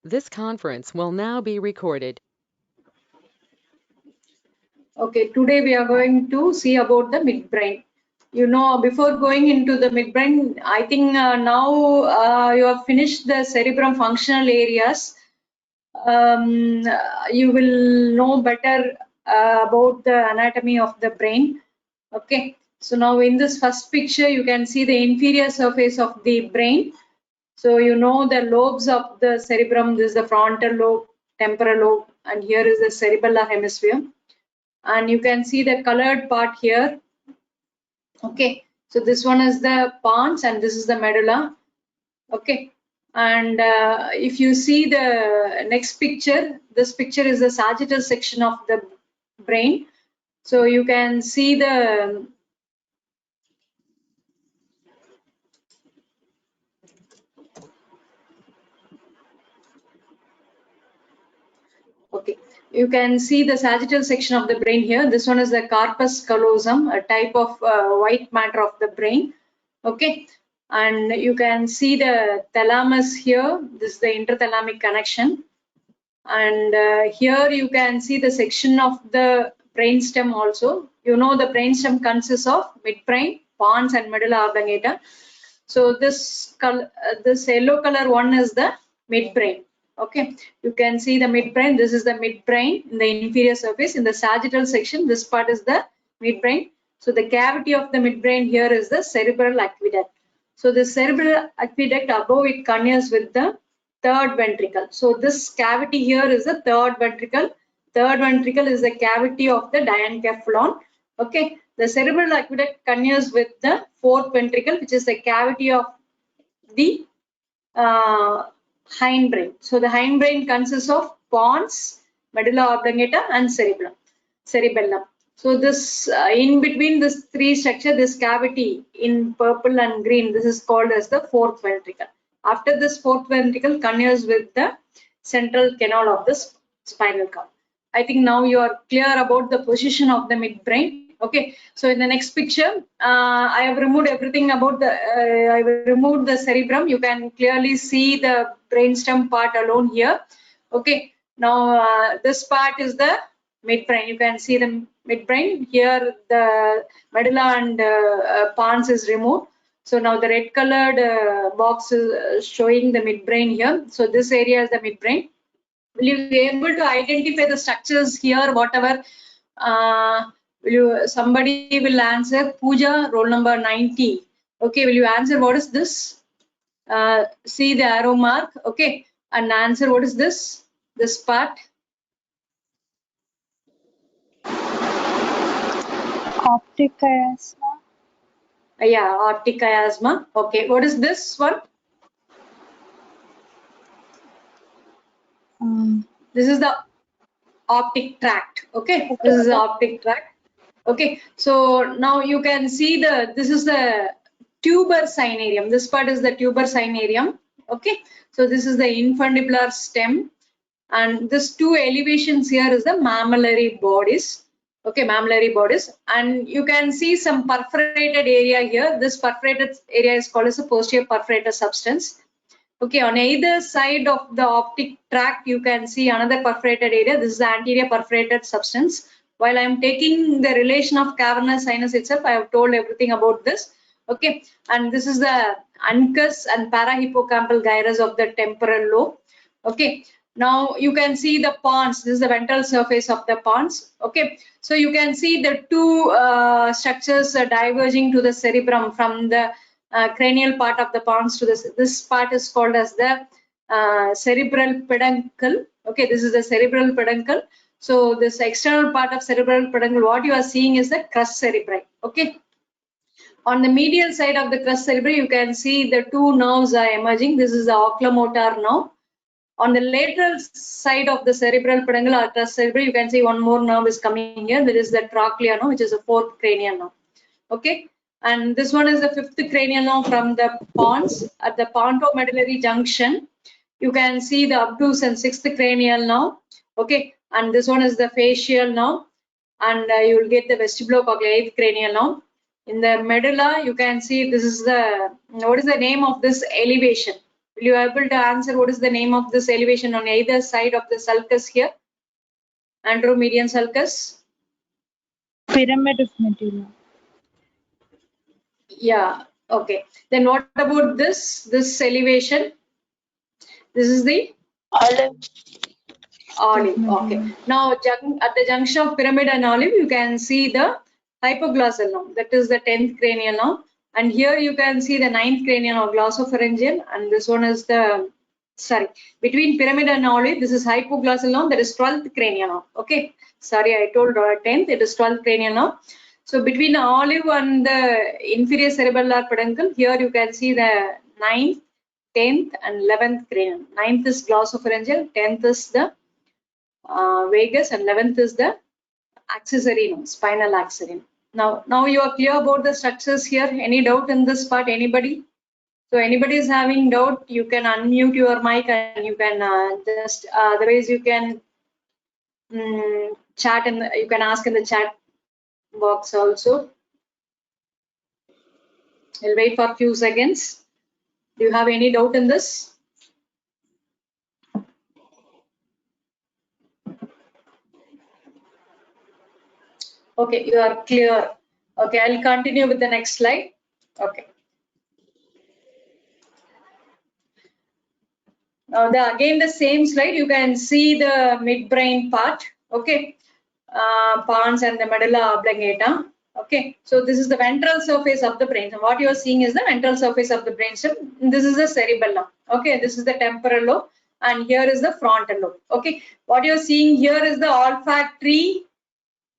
This conference will now be recorded. Okay, today we are going to see about the midbrain. You know, before going into the midbrain, I think now you have finished the cerebrum functional areas. You will know better about the anatomy of the brain. Okay, so now in this first picture, you can see the inferior surface of the brain. So you know the lobes of the cerebrum. This is the frontal lobe, temporal lobe, and here is the cerebellar hemisphere. And you can see the colored part here. Okay, so this one is the pons and this is the medulla. Okay, and if you see the next picture, this picture is the sagittal section of the brain. So you can see the okay, you can see the sagittal section of the brain here. This one is the corpus callosum, a type of white matter of the brain. Okay, and you can see the thalamus here. This is the interthalamic connection. And here you can see the section of the brainstem also. You know the brainstem consists of midbrain, pons, and medulla oblongata. So this yellow color one is the midbrain. Okay, you can see the midbrain. This is the midbrain in the inferior surface. In the sagittal section, this part is the midbrain. So the cavity of the midbrain here is the cerebral aqueduct. So the cerebral aqueduct above it connects with the third ventricle. So this cavity here is the third ventricle. Third ventricle is the cavity of the diencephalon. Okay, the cerebral aqueduct connects with the fourth ventricle, which is the cavity of the hindbrain. So the hindbrain consists of pons, medulla oblongata, and cerebellum. So this in between this three structure, this cavity in purple and green, this is called as the fourth ventricle. After this fourth ventricle connects with the central canal of the spinal cord. I think now you are clear about the position of the midbrain. Okay, so in the next picture, I have removed everything about the, I have removed the cerebrum. You can clearly see the brainstem part alone here. Okay, now this part is the midbrain. You can see the midbrain. Here the medulla and pons is removed. So now the red colored box is showing the midbrain here. So this area is the midbrain. Will you be able to identify the structures here, whatever? Somebody will answer. Pooja, roll number 90. Okay, will you answer what is this? See the arrow mark. Okay, and answer what is this? This part. Optic chiasma. Yeah, optic chiasma. Okay, what is this one? This is the optic tract. Okay, this is the optic tract. Okay, so now you can see this is the tuber cynarium. This part is the tuber cynarium. Okay, so this is the infundibular stem, and this two elevations here is the mammillary bodies. Okay, mammillary bodies, and you can see some perforated area here. This perforated area is called as a posterior perforated substance. Okay, on either side of the optic tract, you can see another perforated area. This is the anterior perforated substance. While I am taking the relation of cavernous sinus itself, I have told everything about this. Okay, and this is the uncus and parahippocampal gyrus of the temporal lobe. Okay, now you can see the pons. This is the ventral surface of the pons. Okay, so you can see the two structures diverging to the cerebrum from the cranial part of the pons to this part is called as the cerebral peduncle. Okay, this is the cerebral peduncle. So this external part of cerebral peduncle, what you are seeing is the crus cerebri. Okay, on the medial side of the crus cerebri, you can see the two nerves are emerging. This is the oculomotor nerve. On the lateral side of the cerebral peduncle or crus cerebri, you can see one more nerve is coming here. There is the trochlea nerve, which is the fourth cranial nerve. Okay, and this one is the fifth cranial nerve from the pons. At the pontomedullary junction, you can see the obtuse and sixth cranial nerve. Okay, and this one is the facial nerve, and you will get the vestibulocochlear eighth cranial nerve. In the medulla, you can see this is the, what is the name of this elevation? Will you able to answer what is the name of this elevation on either side of the sulcus here? Anteromedian sulcus. Pyramid of medulla. Yeah. Okay. Then what about this? This elevation. This is the Olive. olive. Okay. Now at the junction of pyramid and olive, you can see the hypoglossal nerve. That is the 10th cranial nerve. And here you can see the 9th cranial or glossopharyngeal, and this one is the between pyramid and olive. This is hypoglossal nerve. That is 12th cranial nerve. Okay. Sorry, I told 10th. It is 12th cranial nerve. So between the olive and the inferior cerebellar peduncle, here you can see the 9th, 10th, and 11th cranial. 9th is glossopharyngeal, 10th is the vagus, and 11th is the accessory nerve, spinal accessory. Now you are clear about the structures here. Any doubt in this part? Anybody? So anybody is having doubt, you can unmute your mic and you can just otherwise you can chat and you can ask in the chat box also. I'll wait for a few seconds. Do you have any doubt in this? Okay, you are clear. Okay, I'll continue with the next slide. Okay. Now again the same slide, you can see the midbrain part. Okay, pons and the medulla oblongata. Okay, so this is the ventral surface of the brain. So what you are seeing is the ventral surface of the brainstem. This is the cerebellum. Okay, this is the temporal lobe, and here is the frontal lobe. Okay, what you are seeing here is the olfactory,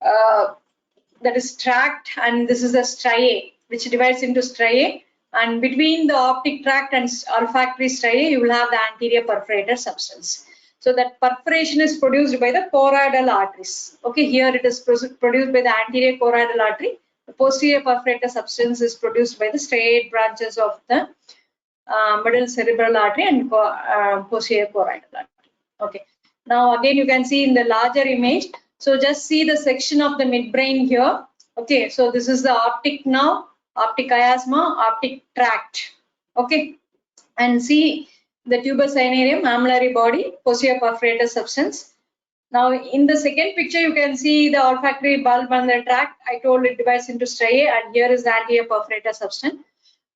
that is tract, and this is the striae, which divides into striae. And between the optic tract and olfactory striae, you will have the anterior perforator substance. So that perforation is produced by the choroidal arteries. Okay, here it is produced by the anterior choroidal artery. The posterior perforator substance is produced by the striate branches of the middle cerebral artery and posterior choroidal artery. Okay, now again you can see in the larger image. So just see the section of the midbrain here. Okay, so this is the optic nerve, optic chiasma, optic tract. Okay, and see the tuberous cinerarium, mammillary body, posterior perforator substance. Now in the second picture you can see the olfactory bulb and the tract. I told it divides into striae, and here is the anterior perforator substance.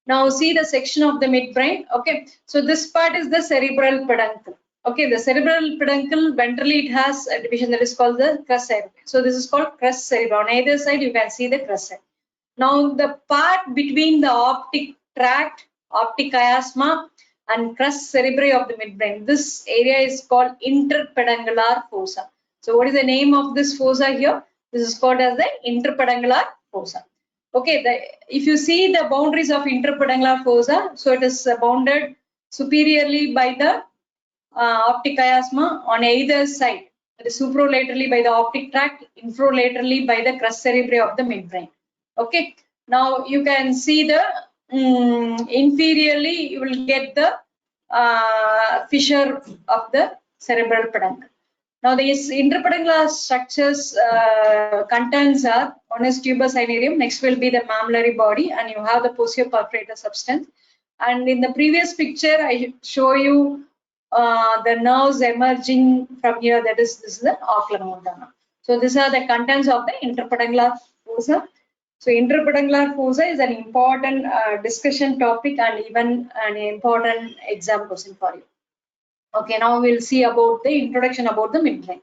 Now see the section of the midbrain. Okay, so this part is the cerebral peduncle. Okay, the cerebral peduncle, ventrally it has a division that is called the crus cerebri. So this is called crus cerebri. On either side you can see the crus cerebri. Now the part between the optic tract, optic chiasma, and crus cerebri of the midbrain, this area is called interpeduncular fossa. So what is the name of this fossa here? This is called as the interpeduncular fossa. Okay, if you see the boundaries of interpeduncular fossa, so it is bounded superiorly by the optic chiasma on either side. That is supralaterally by the optic tract, infralaterally by the crus cerebri of the midbrain. Okay, now you can see the inferiorly you will get the fissure of the cerebral peduncle. Now these interpeduncular structures contents are, one is tuberous cinerarium, next will be the mammillary body, and you have the posterior perforator substance. And in the previous picture I show you the nerves emerging from here, that is this is the oculomotor. So these are the contents of the interpeduncular fossa. So interpeduncular fossa is an important discussion topic and even an important exam question for you. Okay, now we'll see about the introduction about the midbrain.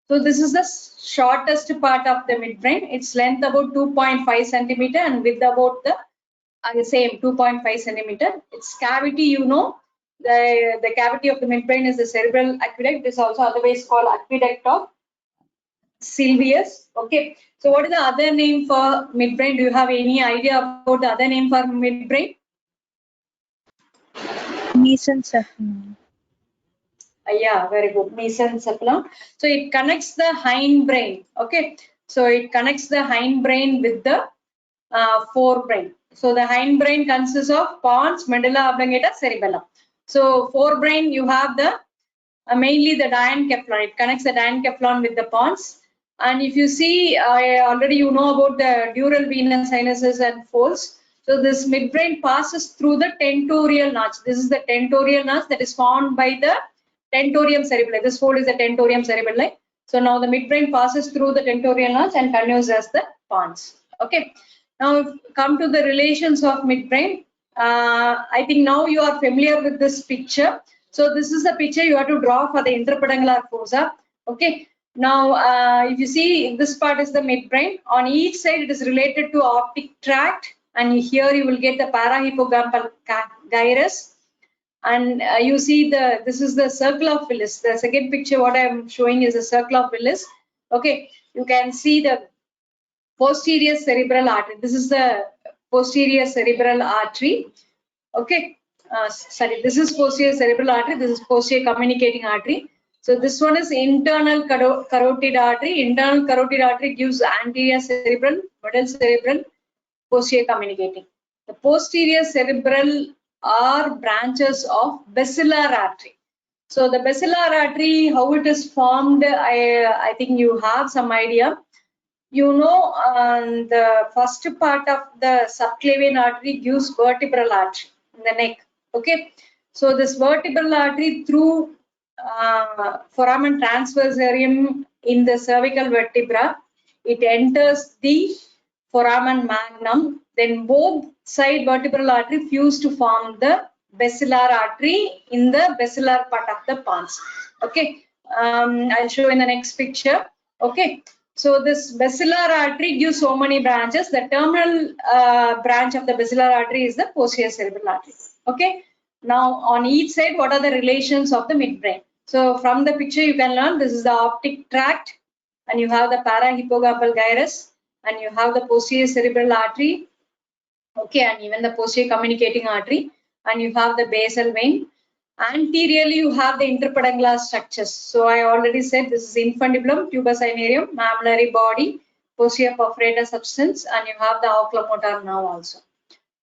So this is the shortest part of the midbrain. Its length about 2.5 centimeter and width about the same 2.5 centimeter. Its cavity, you know, the cavity of the midbrain is the cerebral aqueduct. It is also otherwise called aqueduct of Sylvius. Okay, so what is the other name for midbrain? Do you have any idea about the other name for midbrain? Mesencephalon. Yeah, very good. Mesencephalon. So it connects the hindbrain. Okay, so it connects the hindbrain with the forebrain. So the hindbrain consists of pons, medulla oblongata, cerebellum. So forebrain you have the mainly the diencephalon. It connects the diencephalon with the pons. And if you see, already you know about the dural venous sinuses and folds. So this midbrain passes through the tentorial notch. This is the tentorial notch that is formed by the tentorium cerebelli. This fold is the tentorium cerebelli. So now the midbrain passes through the tentorial notch and continues as the pons. Okay. Now come to the relations of midbrain. I think now you are familiar with this picture. So this is the picture you have to draw for the interpeduncular fossa. Okay. Now, if you see, this part is the midbrain. On each side, it is related to optic tract, and here you will get the parahippocampal gyrus. And you see this is the circle of Willis. The second picture, what I am showing is the circle of Willis. Okay, you can see the posterior cerebral artery. This is the posterior cerebral artery. Okay, sorry, this is posterior cerebral artery. This is posterior communicating artery. So this one is internal carotid artery. Internal carotid artery gives anterior cerebral, middle cerebral, posterior communicating. The posterior cerebral are branches of basilar artery. So the basilar artery, how it is formed, I think you have some idea. You know, the first part of the subclavian artery gives vertebral artery in the neck. Okay, so this vertebral artery through foramen transversarium in the cervical vertebra, it enters the foramen magnum. Then both side vertebral artery fuse to form the basilar artery in the basilar part of the pons. Okay, I'll show in the next picture. Okay, so this basilar artery gives so many branches. The terminal branch of the basilar artery is the posterior cerebral artery. Okay, now on each side, what are the relations of the midbrain? So from the picture you can learn this is the optic tract, and you have the parahippocampal gyrus, and you have the posterior cerebral artery. Okay, and even the posterior communicating artery, and you have the basal vein. Anteriorly, you have the interpeduncular structures. So I already said this is infundibulum, tubercinarium, mammillary body, posterior perforator substance, and you have the oculomotor nerve also.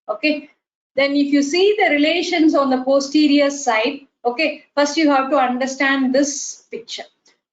Okay, then if you see the relations on the posterior side, okay, first you have to understand this picture.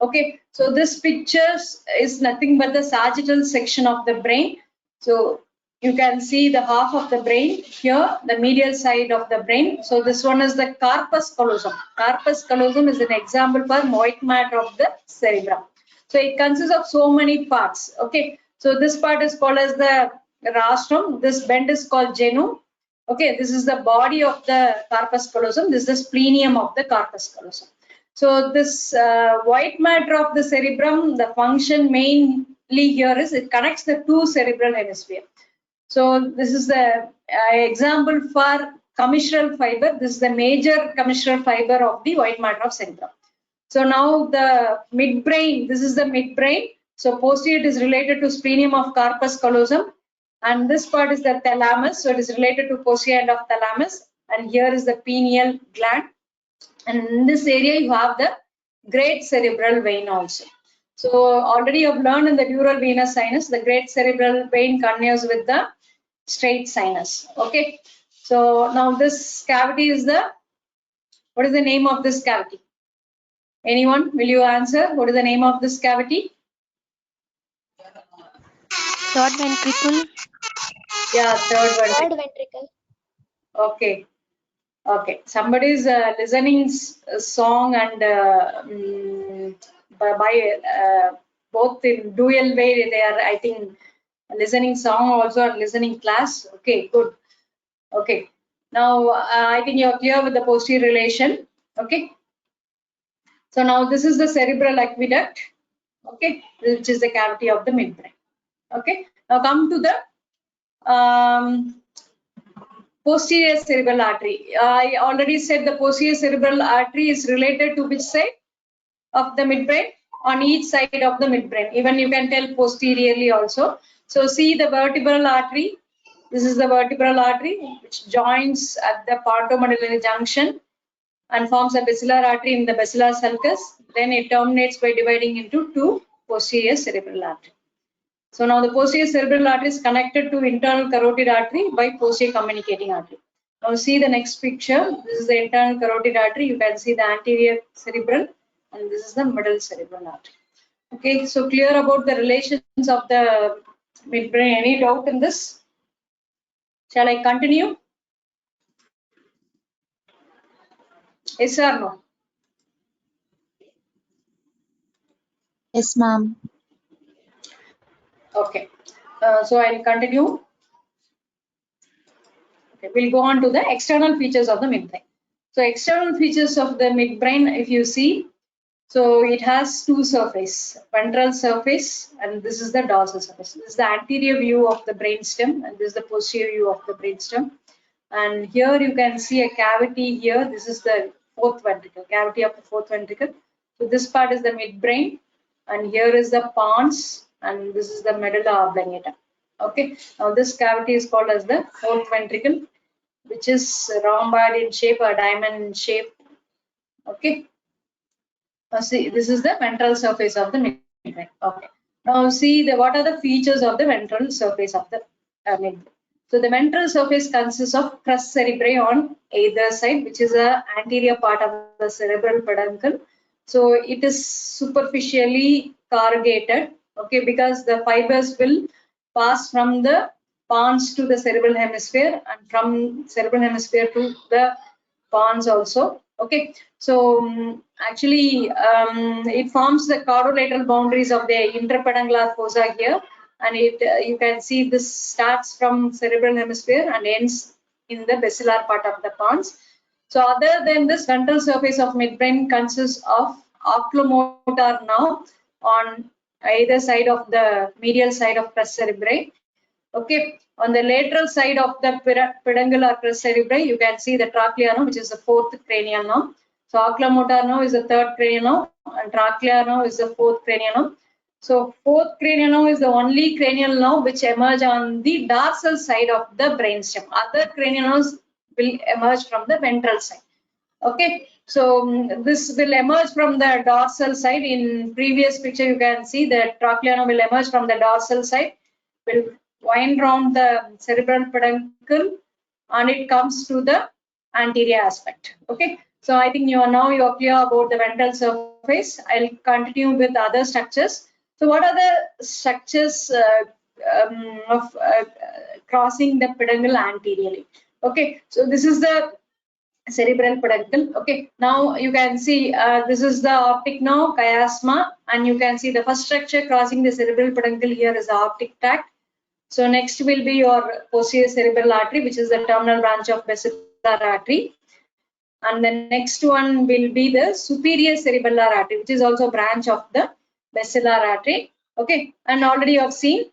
Okay, so this picture is nothing but the sagittal section of the brain. So you can see the half of the brain here, the medial side of the brain. So this one is the corpus callosum. Corpus callosum is an example for white matter of the cerebrum. So it consists of so many parts. Okay, so this part is called as the rostrum. This bend is called genome. Okay, this is the body of the corpus callosum. This is the splenium of the corpus callosum. So this white matter of the cerebrum, the function mainly here is it connects the two cerebral hemispheres. So this is the example for commissural fiber. This is the major commissural fiber of the white matter of cerebrum. So now the midbrain, this is the midbrain. So posterior is related to splenium of corpus callosum, and this part is the thalamus. So it is related to posterior end of thalamus, and here is the pineal gland. And in this area you have the great cerebral vein also. So already you have learned in the dural venous sinus, the great cerebral vein continues with the straight sinus. Okay, so now this cavity is what is the name of this cavity? Anyone, will you answer? What is the name of this cavity? Third ventricle. Yeah, third ventricle. Third ventricle. Okay. Okay. Somebody is listening song and by both in dual way they are, I think, listening song also and listening class. Okay, good. Okay. Now I think you are clear with the posterior relation. Okay. So now this is the cerebral aqueduct. Okay, which is the cavity of the midbrain. Okay. Now come to the posterior cerebral artery. I already said the posterior cerebral artery is related to which side of the midbrain? On each side of the midbrain. Even you can tell posteriorly also. So see the vertebral artery. This is the vertebral artery which joins at the pontomedullary junction and forms a basilar artery in the basilar sulcus. Then it terminates by dividing into two posterior cerebral artery. So now the posterior cerebral artery is connected to internal carotid artery by posterior communicating artery. Now see the next picture. This is the internal carotid artery. You can see the anterior cerebral, and this is the middle cerebral artery. Okay, so clear about the relations of the midbrain. Any doubt in this? Shall I continue? Yes or no? Yes, ma'am. Okay. So I'll continue. Okay, we'll go on to the external features of the midbrain. So external features of the midbrain, if you see, so it has two surface, ventral surface, and this is the dorsal surface. This is the anterior view of the brainstem, and this is the posterior view of the brainstem. And here you can see a cavity here. This is the fourth ventricle, cavity of the fourth ventricle. So this part is the midbrain, and here is the pons, and this is the medulla oblongata. Okay, now this cavity is called as the fourth ventricle, which is rhomboid in shape or diamond in shape. Okay, now see, this is the ventral surface of the midbrain. Okay, now see what are the features of the ventral surface of the midbrain. So the ventral surface consists of crus cerebri on either side, which is a anterior part of the cerebral peduncle. So it is superficially corrugated, okay, because the fibers will pass from the pons to the cerebral hemisphere and from cerebral hemisphere to the pons also. Okay, so actually it forms the caudolateral boundaries of the interpeduncular fossa here, and it you can see this starts from cerebral hemisphere and ends in the basilar part of the pons. So other than this, ventral surface of midbrain consists of oculomotor nerve on either side of the medial side of crus cerebri. Okay, on the lateral side of the peduncle or crus cerebri, you can see the trochlea nerve, which is the fourth cranial nerve. So oculomotor nerve is the third cranial nerve, and trochlea nerve is the fourth cranial nerve. So fourth cranial nerve is the only cranial nerve which emerge on the dorsal side of the brainstem. Other cranial nerves will emerge from the ventral side. Okay, so this will emerge from the dorsal side. In previous picture, you can see that trochlea nerve will emerge from the dorsal side, will wind round the cerebral peduncle, and it comes to the anterior aspect. Okay, so I think you are clear about the ventral surface. I'll continue with other structures. So what are the structures of crossing the peduncle anteriorly? Okay, so this is the cerebral peduncle. Okay, now you can see this is the optic nerve chiasma, and you can see the first structure crossing the cerebral peduncle here is the optic tract. So next will be your posterior cerebral artery, which is the terminal branch of basilar artery, and the next one will be the superior cerebellar artery, which is also a branch of the basilar artery. Okay, and already you have seen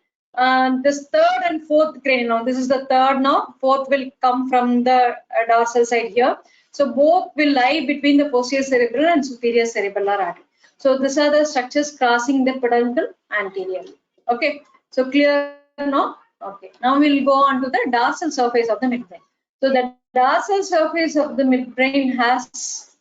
this third and fourth cranial nerve. This is the third now. Fourth will come from the dorsal side here. So both will lie between the posterior cerebral and superior cerebellar artery. So these are the structures crossing the peduncle anteriorly. Okay, so clear now? Okay, now we'll go on to the dorsal surface of the midbrain. So the dorsal surface of the midbrain has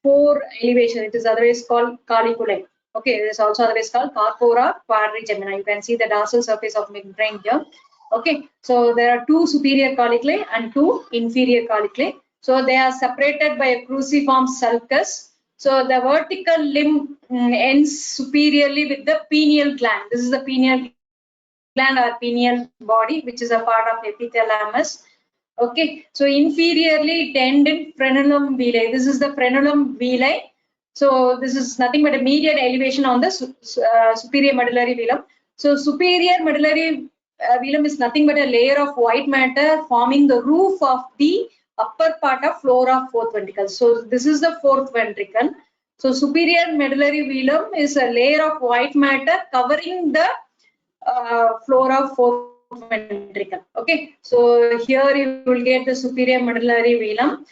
four elevation. It is otherwise called caliculae. Okay, it is also otherwise called corpora quadrigemina. You can see the dorsal surface of midbrain here. Okay, so there are two superior caliculae and two inferior caliculae. So they are separated by a cruciform sulcus. So the vertical limb ends superiorly with the pineal gland. This is the pineal gland or pineal body, which is a part of epithalamus. Okay, so inferiorly it ends in frenulum veli. This is the frenulum veli. So this is nothing but a medial elevation on the superior medullary velum. So superior medullary velum is nothing but a layer of white matter forming the roof of the upper part of floor of fourth ventricle. So this is the fourth ventricle. So superior medullary velum is a layer of white matter covering the floor of fourth ventricle. Okay, so here you will get the superior medullary velum.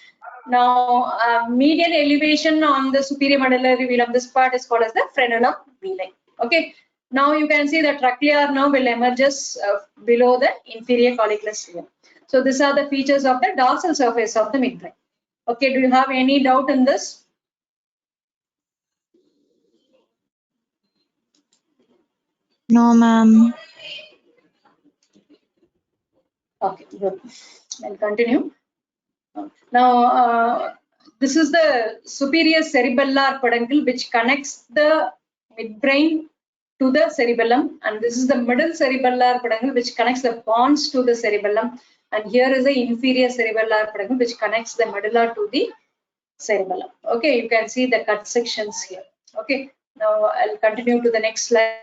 Now, median elevation on the superior medullary velum, this part is called as the frenulum veli. Okay, now you can see the trochlea nerve will emerges below the inferior calculus here. So these are the features of the dorsal surface of the midbrain. Okay, do you have any doubt in this? No, ma'am. Okay, good. I'll continue. Now, this is the superior cerebellar peduncle which connects the midbrain to the cerebellum, and this is the middle cerebellar peduncle which connects the pons to the cerebellum. and here is the inferior cerebellar peduncle which connects the medulla to the cerebellum. Okay, you can see the cut sections here. Okay, now I'll continue to the next slide.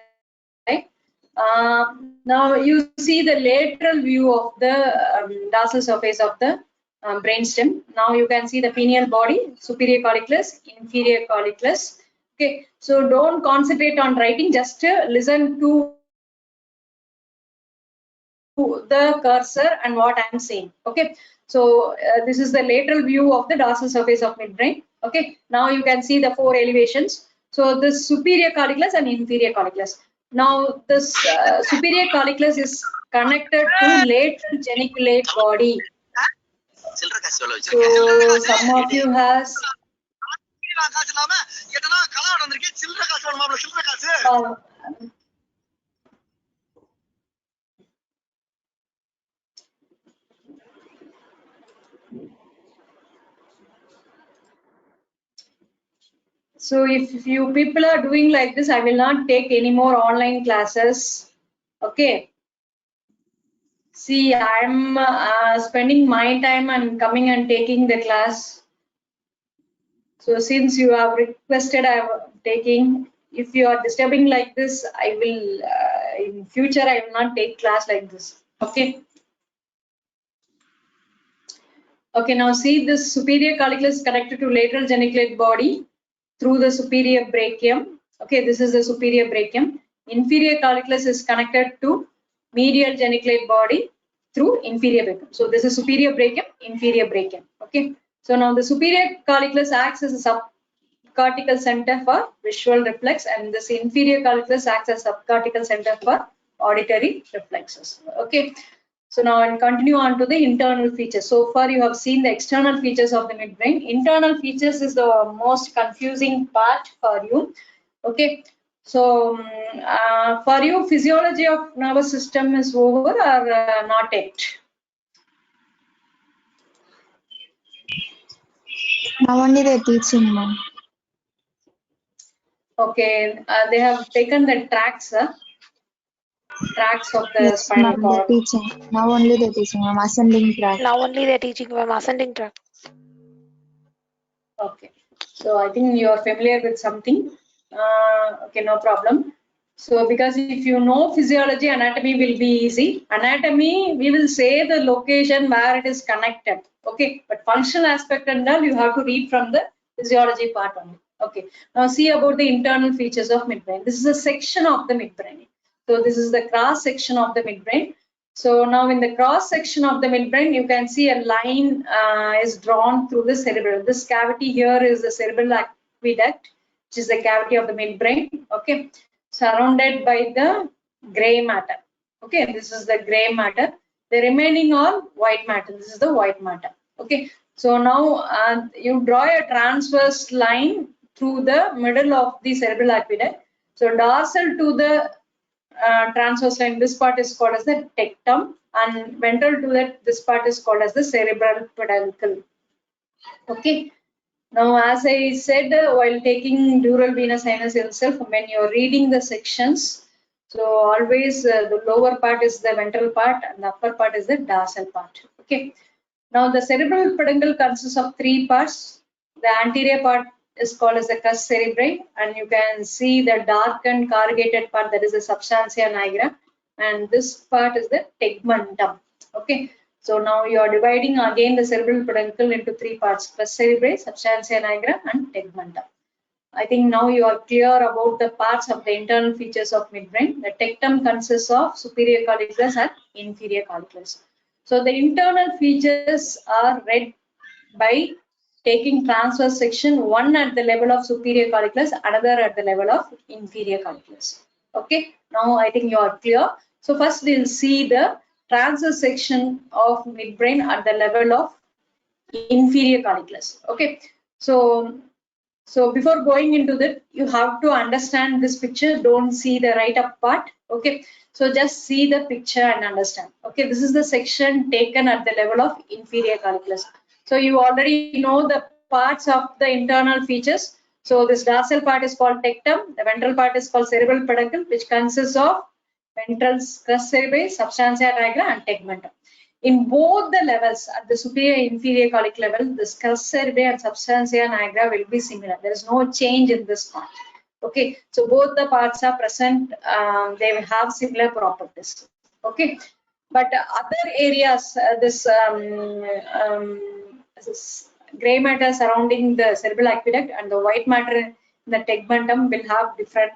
Now you see the lateral view of the dorsal surface of the brainstem. Now you can see the pineal body, superior colliculus, inferior colliculus. Okay, so don't concentrate on writing, just listen to the cursor and what I am saying. Okay, so this is the lateral view of the dorsal surface of midbrain. Okay, now you can see the 4 elevations. So this superior colliculus and inferior colliculus. Now this superior colliculus is connected to lateral geniculate body. So some of you has so if you people are doing like this, I will not take any more online classes. Okay. See, I'm spending my time and coming and taking the class. So since you have requested, I'm taking. If you are disturbing like this, I will in future I will not take class like this. Okay. Okay. Now see, this superior colliculus is connected to lateral geniculate body through the superior brachium. Okay, this is the superior brachium. Inferior colliculus is connected to medial geniculate body through inferior brachium. So this is superior brachium, inferior brachium. Okay, so now the superior colliculus acts as a subcortical center for visual reflex, and this inferior colliculus acts as subcortical center for auditory reflexes. Okay. So now I'll continue on to the internal features. So far you have seen the external features of the midbrain. Internal features is the most confusing part for you. Okay. So for you, physiology of nervous system is over or not yet? Now only they're teaching, ma'am. Okay. They have taken the tracts. Tracts of the Yes, spinal ma'am, they're cord. teaching. Now only they're teaching, ma'am. Ascending tract. Now only they're teaching from ascending tract. Okay, so I think you are familiar with something. Okay, no problem. So because if you know physiology, anatomy will be easy. Anatomy, we will say the location where it is connected. Okay, but functional aspect and all you have to read from the physiology part only. Okay, now see about the internal features of midbrain. This is a section of the midbrain. So this is the cross section of the midbrain. So now in the cross section of the midbrain, you can see a line is drawn through the cerebral. This cavity here is the cerebral aqueduct, which is the cavity of the midbrain. Okay, surrounded by the gray matter. Okay, this is the gray matter. The remaining are white matter. This is the white matter. Okay, so now you draw a transverse line through the middle of the cerebral aqueduct. So dorsal to the transverse line, this part is called as the tectum, and ventral to that, this part is called as the cerebral peduncle. Okay. Now, as I said, while taking dural venous sinus itself, when you're reading the sections, so always the lower part is the ventral part and the upper part is the dorsal part. Okay. Now, the cerebral peduncle consists of 3 parts. The anterior part is called as the cus cerebri, and you can see the darkened corrugated part, that is the substantia nigra, and this part is the tegmentum. Okay, so now you are dividing again the cerebral peduncle into 3 parts: cus cerebri, substantia nigra, and tegmentum. I think now you are clear about the parts of the internal features of midbrain. The tectum consists of superior colliculus and inferior colliculus. So the internal features are read by taking transverse section, one at the level of superior colliculus, another at the level of inferior colliculus. Okay, now I think you are clear. So first we'll see the transverse section of midbrain at the level of inferior colliculus. Okay, so before going into that, you have to understand this picture. Don't see the right up part. Okay, so just see the picture and understand. Okay, this is the section taken at the level of inferior colliculus. So you already know the parts of the internal features. So this dorsal part is called tectum. The ventral part is called cerebral peduncle, which consists of ventral cus cerebri, substantia nigra, and tegmentum. in both the levels, at the superior and inferior colic level, the crus cerebrae and substantia nigra will be similar. There is no change in this part. Okay, so both the parts are present. They will have similar properties. Okay, but other areas, this gray matter surrounding the cerebral aqueduct and the white matter in the tegmentum will have different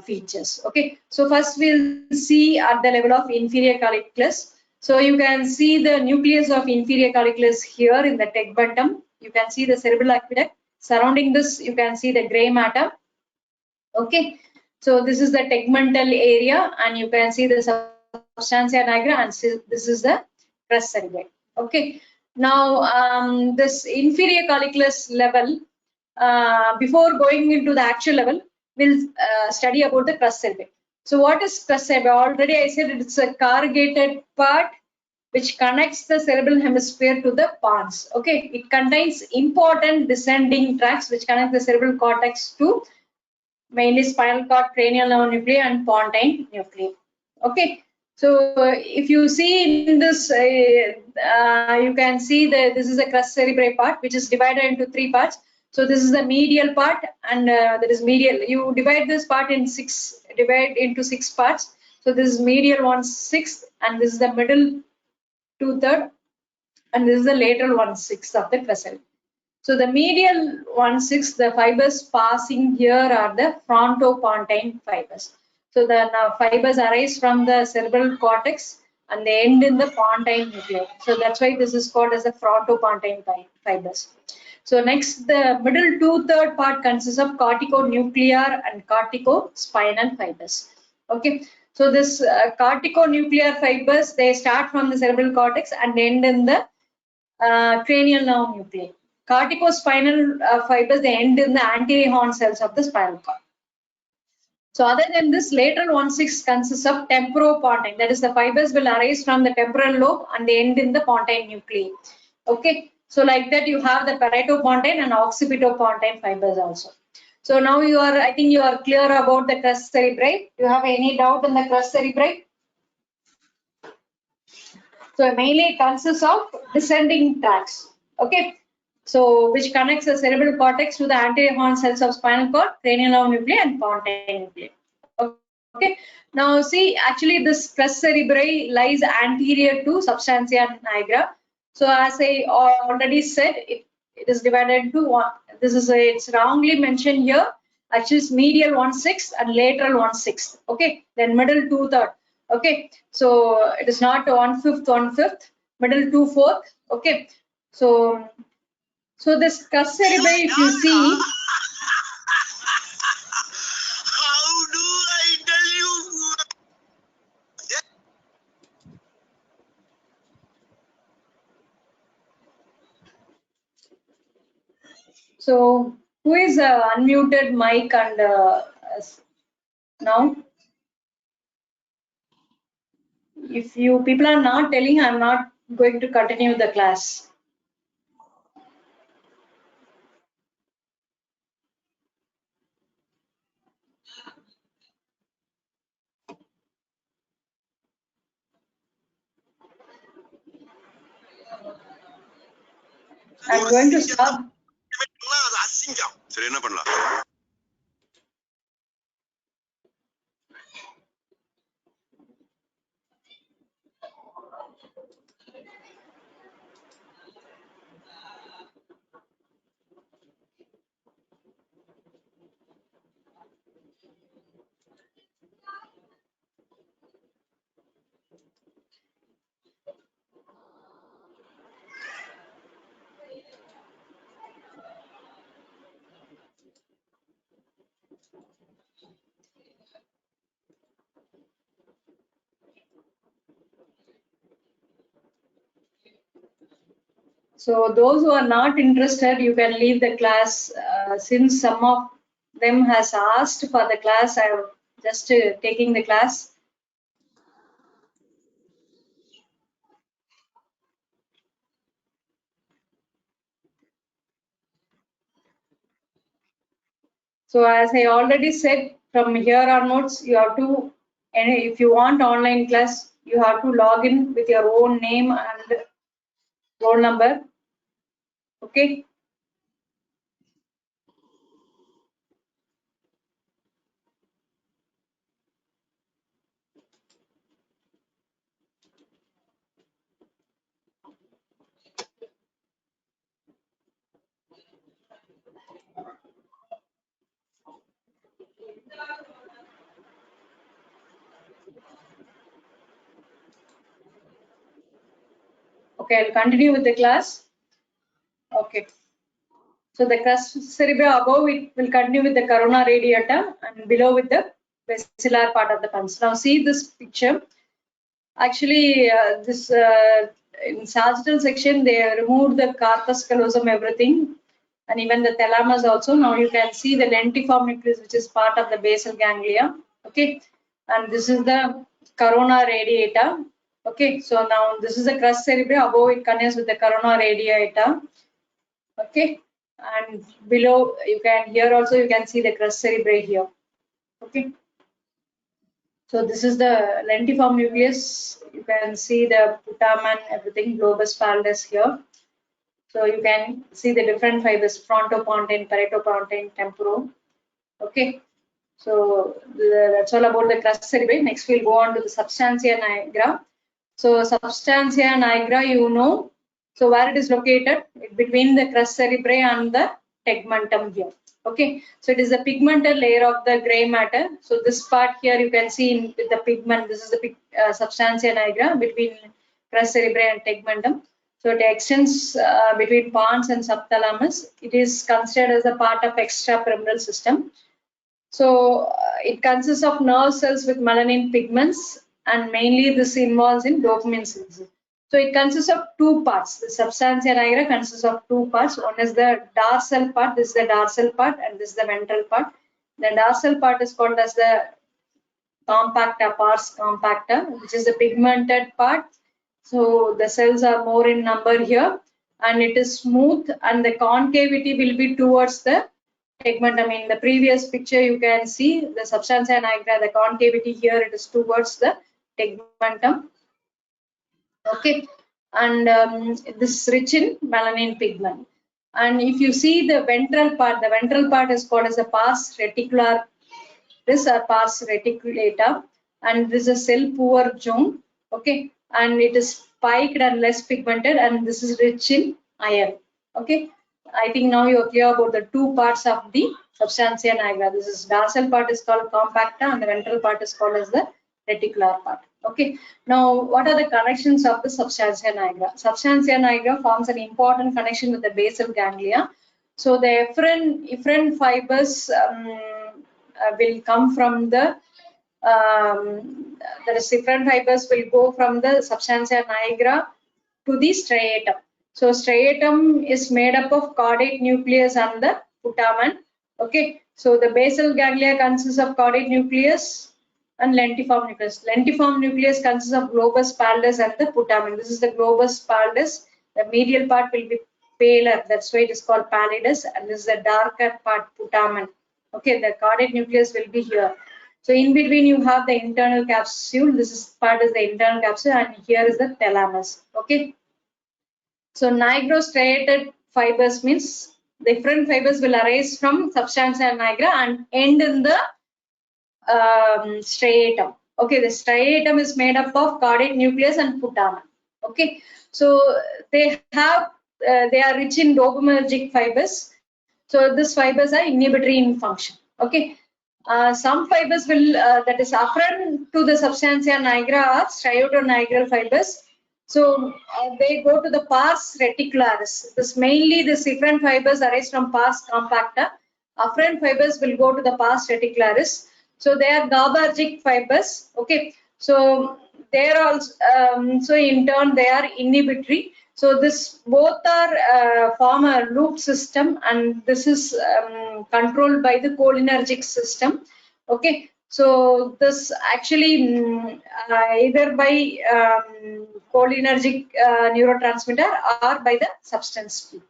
features. Okay, so first we'll see at the level of inferior calculus. So you can see the nucleus of inferior calculus here in the tegmentum. You can see the cerebral aqueduct. Surrounding this, you can see the gray matter. Okay, so this is the tegmental area, and you can see the substantia nigra, and this is the crus cerebrae. Okay, now this inferior calculus level, before going into the actual level, we'll study about the crus cerebrae. So what is crus cerebrae? Already I said it's a corrugated part which connects the cerebral hemisphere to the pons. Okay, it contains important descending tracts which connect the cerebral cortex to mainly spinal cord, cranial nerve nuclei, and pontine nuclei. Okay, so if you see in this, you can see that this is the crus cerebrae part, which is divided into 3 parts. So this is the medial part, and that is medial. You divide this part in divide into 6 parts. So this is medial 1/6, and this is the middle 2/3, and this is the lateral 1/6 of the crus cerebrae. So the medial 1/6, the fibers passing here are the frontopontine fibers. So the fibers arise from the cerebral cortex and they end in the pontine nucleus. So that's why this is called as the frontopontine fibers. So next, the middle 2/3 part consists of corticonuclear and corticospinal fibers. Okay, so this corticonuclear fibers, they start from the cerebral cortex and end in the cranial nerve nuclei. Corticospinal fibers, they end in the anterior horn cells of the spinal cord. So other than this, lateral 1/6 consists of temporopontine. That is, the fibers will arise from the temporal lobe and they end in the pontine nuclei. Okay, so like that you have the paretopontine and occipitopontine fibers also. So now I think you are clear about the crus cerebrae. Do you have any doubt in the crus cerebrae? So mainly it consists of descending tracts. Okay, so which connects the cerebral cortex to the anterior horn cells of spinal cord, cranial nerve nuclei, and pontine nuclei. Okay, now see, actually this crus cerebrae lies anterior to substantia nigra. So as I already said, it is divided into one. It's wrongly mentioned here. Actually, it's medial 1/6 and lateral 1/6. Okay, then middle 2/3. Okay, so it is not 1/5, middle 2/4. Okay, so this crus cerebrae, if you see, how do I tell you? so who is unmuted mic and now? If you people are not telling, I'm not going to continue the class. I'm going to stop. சரி என்ன பண்ணலாம்? So those who are not interested, you can leave the class. Since some of them has asked for the class, I'm just taking the class. So as I already said, from here onwards, you have to, and if you want online class, you have to log in with your own name and roll number. Okay. Okay, I'll continue with the class. Okay. So the crus cerebral above it will continue with the corona radiata and below with the basilar part of the pons. Now see this picture. Actually, in sagittal section they removed the corpus callosum, everything, and even the thalamus also. Now you can see the lentiform nucleus, which is part of the basal ganglia. Okay, and this is the corona radiata. Okay, so now this is the crus cerebral above it connects with the corona radiata. Okay, and below you can here also you can see the crus cerebral here. Okay, so this is the lentiform nucleus. You can see the putamen, everything, globus pallidus here. So you can see the different fibers: frontopontine, paretopontine, temporo. Okay, so that's all about the crus cerebral. Next we'll go on to the substantia nigra. So substantia nigra, you know, so where it is located? Between the crus cerebral and the tegmentum here. Okay, so it is the pigmented layer of the gray matter. So this part here you can see with the pigment. This is the substantia nigra between crus cerebral and tegmentum. So it extends between pons and subthalamus. It is considered as a part of extrapyramidal system. So it consists of nerve cells with melanin pigments, and mainly this involves in dopamine synthesis. So it consists of two parts. The substantia nigra consists of two parts. One is the dorsal part. This is the dorsal part, and this is the ventral part. The dorsal part is called as the compacta, pars compacta, which is the pigmented part. So the cells are more in number here, and it is smooth, and the concavity will be towards the tegmentum. In the previous picture you can see the substantia nigra, the concavity here it is towards the tegmentum. Okay, and this is rich in melanin pigment. And if you see the ventral part is called as the pars reticular. This are pars reticulata, and this is a cell poor zone. Okay, and it is spiked and less pigmented, and this is rich in iron. Okay, I think now you are clear about the two parts of the substantia nigra. This is dorsal part is called compacta, and the ventral part is called as the reticular part. Okay, now what are the connections of the substantia nigra? Substantia nigra forms an important connection with the basal ganglia. So the efferent fibers will come from the efferent fibers will go from the substantia nigra to the striatum. So striatum is made up of caudate nucleus and the putamen. Okay, so the basal ganglia consists of caudate nucleus and lentiform nucleus. Lentiform nucleus consists of globus pallidus and the putamen. This is the globus pallidus. The medial part will be paler, that's why it is called pallidus, and this is the darker part, putamen. Okay, the caudate nucleus will be here. So in between you have the internal capsule. This is part is the internal capsule, and here is the thalamus. Okay. So nigrostriated fibers means different fibers will arise from substantia nigra and end in the striatum. Okay, the striatum is made up of caudate nucleus and putamen. Okay, so they are rich in dopaminergic fibers. So these fibers are inhibitory in function. Okay, some fibers will that is afferent to the substantia nigra are striatonigral fibers. So they go to the pars reticularis. This mainly the efferent fibers arise from pars compacta. Afferent fibers will go to the pars reticularis. So they are GABAergic fibers. Okay, so they are also so in turn they are inhibitory. So this both are form a loop system, and this is controlled by the cholinergic system. Okay, so this actually either by cholinergic neurotransmitter or by the substance P.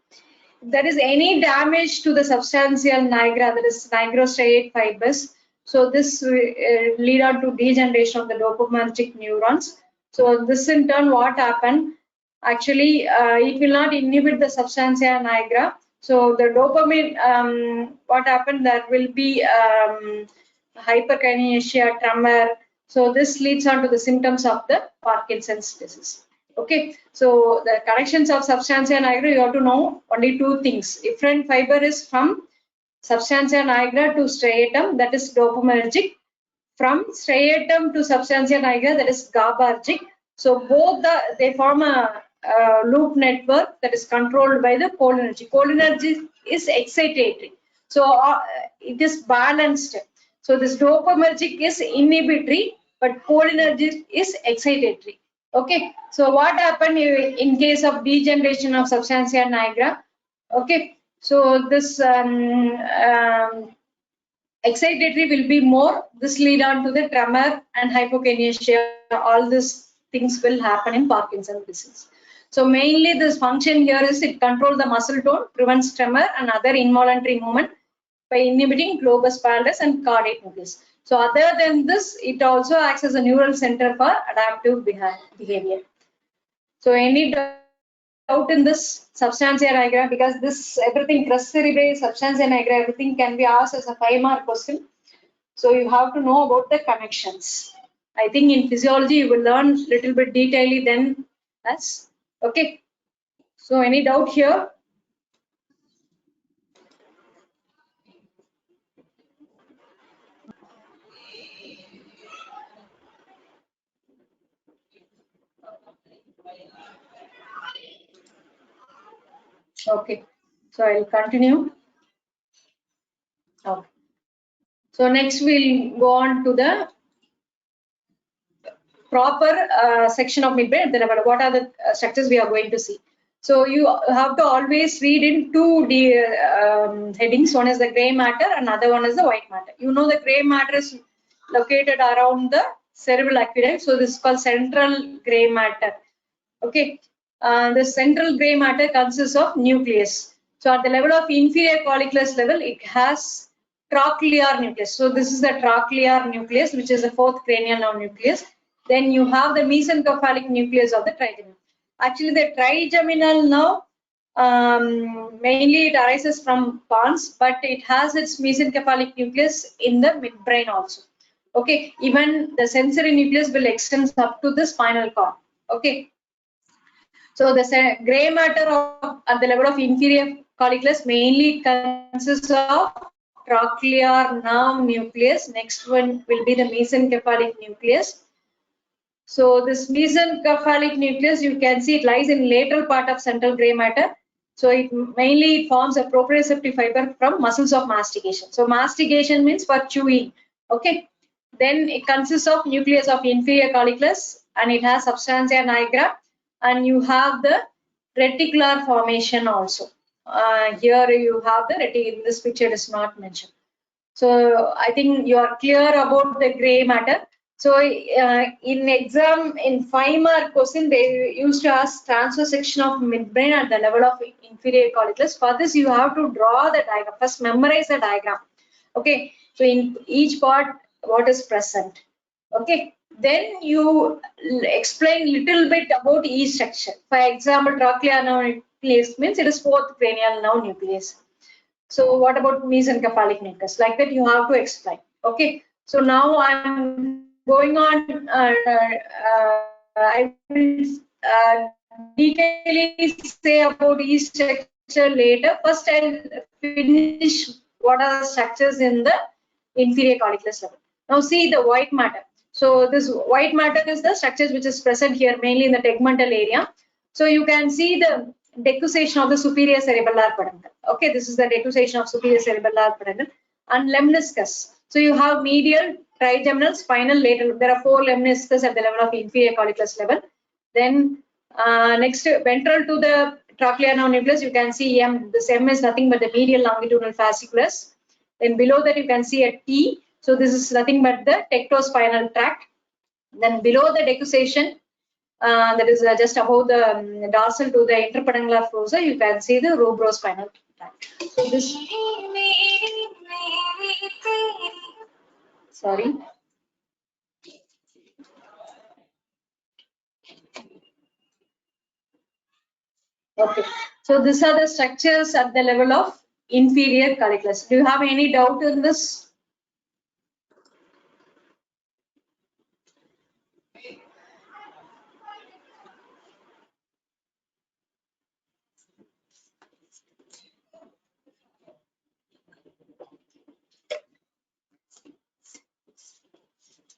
If there is any damage to the substantial nigra, that is nigrostriate fibers, so this lead on to degeneration of the dopaminergic neurons. So this in turn, what happened? Actually, it will not inhibit the substantia nigra. So the dopamine, what happened? There will be hyperkinesia, tremor. So this leads on to the symptoms of the Parkinson's disease. Okay, so the connections of substantia nigra, you have to know only two things. Efferent fiber is from substantia nigra to striatum, that is dopaminergic. From striatum to substantia nigra, that is GABAergic. So both they form a loop network that is controlled by the cholinergic. Cholinergic is excitatory, so it is balanced. So this dopaminergic is inhibitory, but cholinergic is excitatory. Okay, so what happened in case of degeneration of substantia nigra? Okay, so this excitatory will be more. This lead on to the tremor and hypokinesia. All these things will happen in Parkinson's disease. So mainly this function here is it controls the muscle tone, prevents tremor and other involuntary movement by inhibiting globus pallidus and caudate nucleus. So other than this, it also acts as a neural center for adaptive behavior. So any doubt in this substantia nigra, because this everything crus cerebri, substantia nigra, everything can be asked as a 5-mark question. So you have to know about the connections. I think in physiology you will learn little bit detailedly then as okay. So any doubt here? Okay. So I'll continue. Okay. So next we'll go on to the proper section of midbrain. Then about what are the structures we are going to see. So you have to always read in two headings. One is the gray matter, another one is the white matter. You know the gray matter is located around the cerebral aqueduct. So this is called central gray matter. Okay, the central gray matter consists of nucleus. So at the level of inferior calculus level, it has trochlear nucleus. So this is the trochlear nucleus, which is the fourth cranial nerve nucleus. Then you have the mesencephalic nucleus of the trigeminal. Actually, the trigeminal nerve mainly it arises from pons, but it has its mesencephalic nucleus in the midbrain also. Okay, even the sensory nucleus will extend up to the spinal cord. Okay. So the gray matter at the level of inferior calculus mainly consists of trochlear nerve nucleus. Next one will be the mesencephalic nucleus. So this mesencephalic nucleus, you can see it lies in lateral part of central gray matter. So it mainly forms a proprioceptive fiber from muscles of mastication. So mastication means for chewing. Okay. Then it consists of nucleus of inferior calculus and it has substantia nigra. And you have the reticular formation also. Here you have the reticular. This picture is not mentioned. So I think you are clear about the gray matter. So in exam, in 5-mark question, they used to ask transfer section of midbrain at the level of inferior calculus. For this, you have to draw the diagram. First, memorize the diagram. Okay. So in each part, what is present. Okay. Then you explain little bit about each structure. For example, trochlear nerve nucleus means it is fourth cranial nerve nucleus. So what about mesencephalic nucleus? Like that you have to explain. Okay. So now I'm going on. I will detailedly say about each structure later. First, I'll finish what are the structures in the inferior calculus level. Now see the white matter. So this white matter is the structures which is present here mainly in the tegmental area. So you can see the decussation of the superior cerebellar peduncle. Okay, this is the decussation of superior cerebellar peduncle and lemniscus. So you have medial, trigeminal, spinal, lateral. There are 4 lemniscus at the level of inferior calculus level. Then next ventral to the trochlear nerve nucleus, you can see M. This M is nothing but the medial longitudinal fasciculus. Then below that you can see a T. So this is nothing but the tectospinal tract. Then below the decussation, that is just above the dorsal to the interpeduncular fossa, you can see the rubrospinal tract. So this, sorry. Okay. So these are the structures at the level of inferior calculus. Do you have any doubt in this?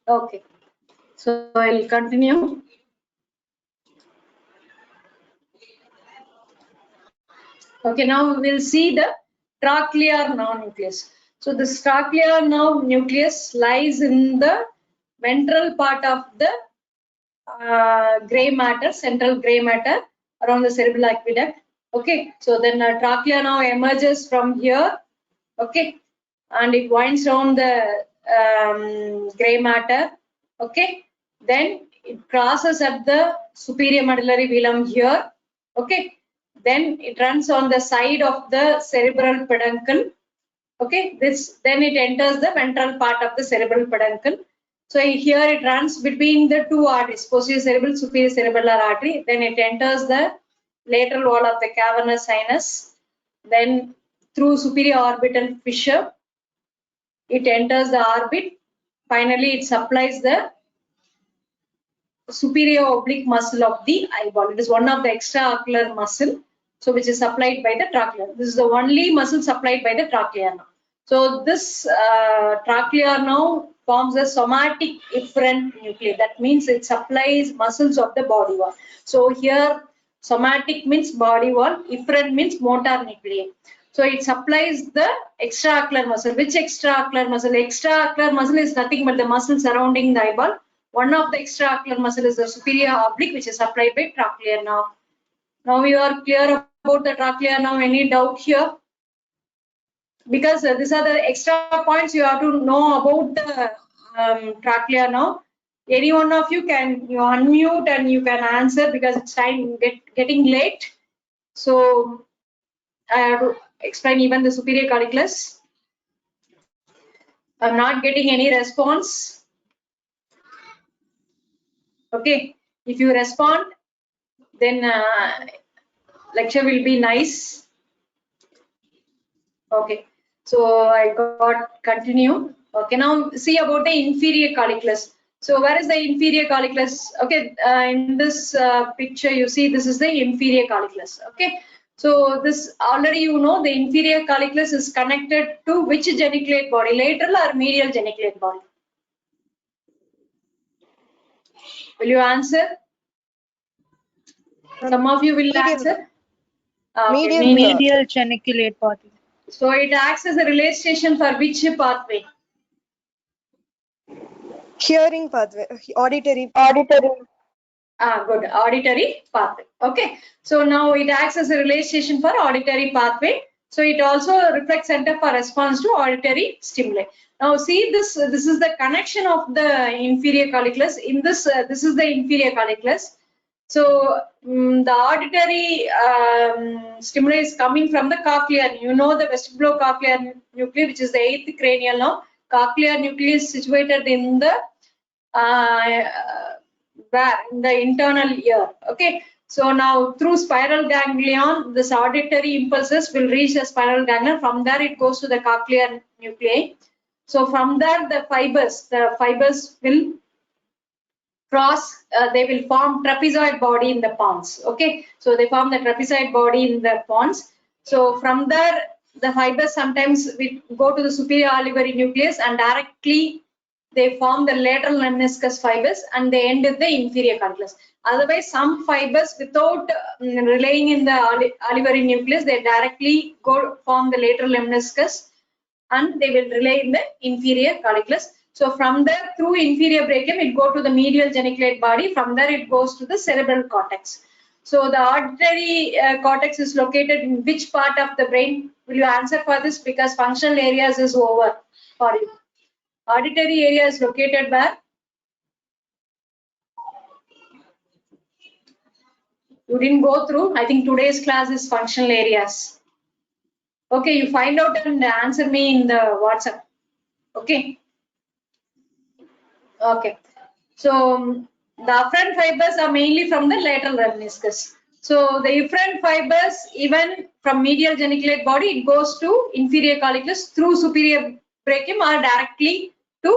Okay. So I'll continue. Okay, now we'll see the trochlear nerve nucleus. So this trochlear nerve nucleus lies in the ventral part of the gray matter, central gray matter around the cerebral aqueduct. Okay, so then trochlea now emerges from here. Okay, and it winds around the gray matter. Okay, then it crosses at the superior medullary velum here. Okay, then it runs on the side of the cerebral peduncle. Okay, this then it enters the ventral part of the cerebral peduncle. So here it runs between the two arteries, posterior cerebral, superior cerebellar artery. Then it enters the lateral wall of the cavernous sinus. Then through superior orbital fissure, it enters the orbit. Finally, it supplies the superior oblique muscle of the eyeball. It is one of the extraocular muscle, so which is supplied by the trochlea. This is the only muscle supplied by the trochlea now. So this trochlea now forms a somatic efferent nuclei. That means it supplies muscles of the body wall. So here somatic means body wall, efferent means motor nuclei. So it supplies the extraocular muscle. Which extraocular muscle? Extraocular muscle is nothing but the muscle surrounding the eyeball. One of the extraocular muscle is the superior oblique, which is supplied by trochlea now. Now you are clear about the trochlea now. Any doubt here? Because these are the extra points you have to know about the trochlea now. Any one of you can unmute and you can answer because it's time getting late. So I have to explain even the superior calculus. I'm not getting any response. Okay, if you respond, then lecture will be nice. Okay, so I got continue. Okay, now see about the inferior calculus. So where is the inferior calculus? Okay, in this picture you see this is the inferior calculus. Okay, so this already you know the inferior calculus is connected to which geniculate body, lateral or medial geniculate body? Will you answer? Some of you will Medial. answer. Okay, Medial geniculate body. So it acts as a relay station for which pathway? Hearing pathway. Auditory. Good. Auditory pathway. Okay. So now it acts as a relay station for auditory pathway. So it also reflects center for response to auditory stimuli. Now see this. This is the connection of the inferior calculus. In this, this is the inferior calculus. So the auditory stimuli is coming from the cochlear. You know the vestibulocochlear nuclei, which is the 8th cranial now. Cochlear nuclei is situated in the where in the internal ear. Okay. So now through spiral ganglion, this auditory impulses will reach the spiral ganglion. From there, it goes to the cochlear nuclei. So from there, the fibers will cross, they will form trapezoid body in the pons. Okay, so they form the trapezoid body in the pons. So from there, the fibers sometimes we go to the superior olivary nucleus and directly they form the lateral lemniscus fibers and they end with the inferior calculus. Otherwise, some fibers without relaying in the olivary nucleus, they directly go form the lateral lemniscus and they will relay in the inferior calculus. So from there, through inferior brachium, it go to the medial geniculate body. From there, it goes to the cerebral cortex. So the auditory cortex is located in which part of the brain? Will you answer for this? Because functional areas is over for you. Auditory area is located where? You didn't go through. I think today's class is functional areas. Okay, you find out and answer me in the WhatsApp. Okay. Okay. So the afferent fibers are mainly from the lateral lemniscus. So the efferent fibers, even from medial geniculate body, it goes to inferior colliculus through superior brachium or directly to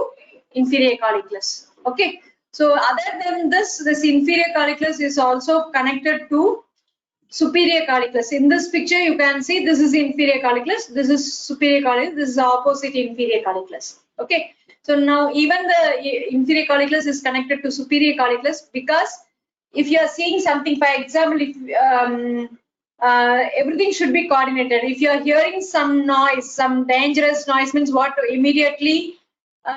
inferior colliculus. Okay. So other than this inferior colliculus is also connected to superior colliculus. In this picture, you can see this is inferior colliculus, this is superior colliculus, this is the opposite inferior colliculus. Okay. So now even the inferior colliculus is connected to superior colliculus, because if you are seeing something, for example, if everything should be coordinated. If you are hearing some noise, some dangerous noise, means what, immediately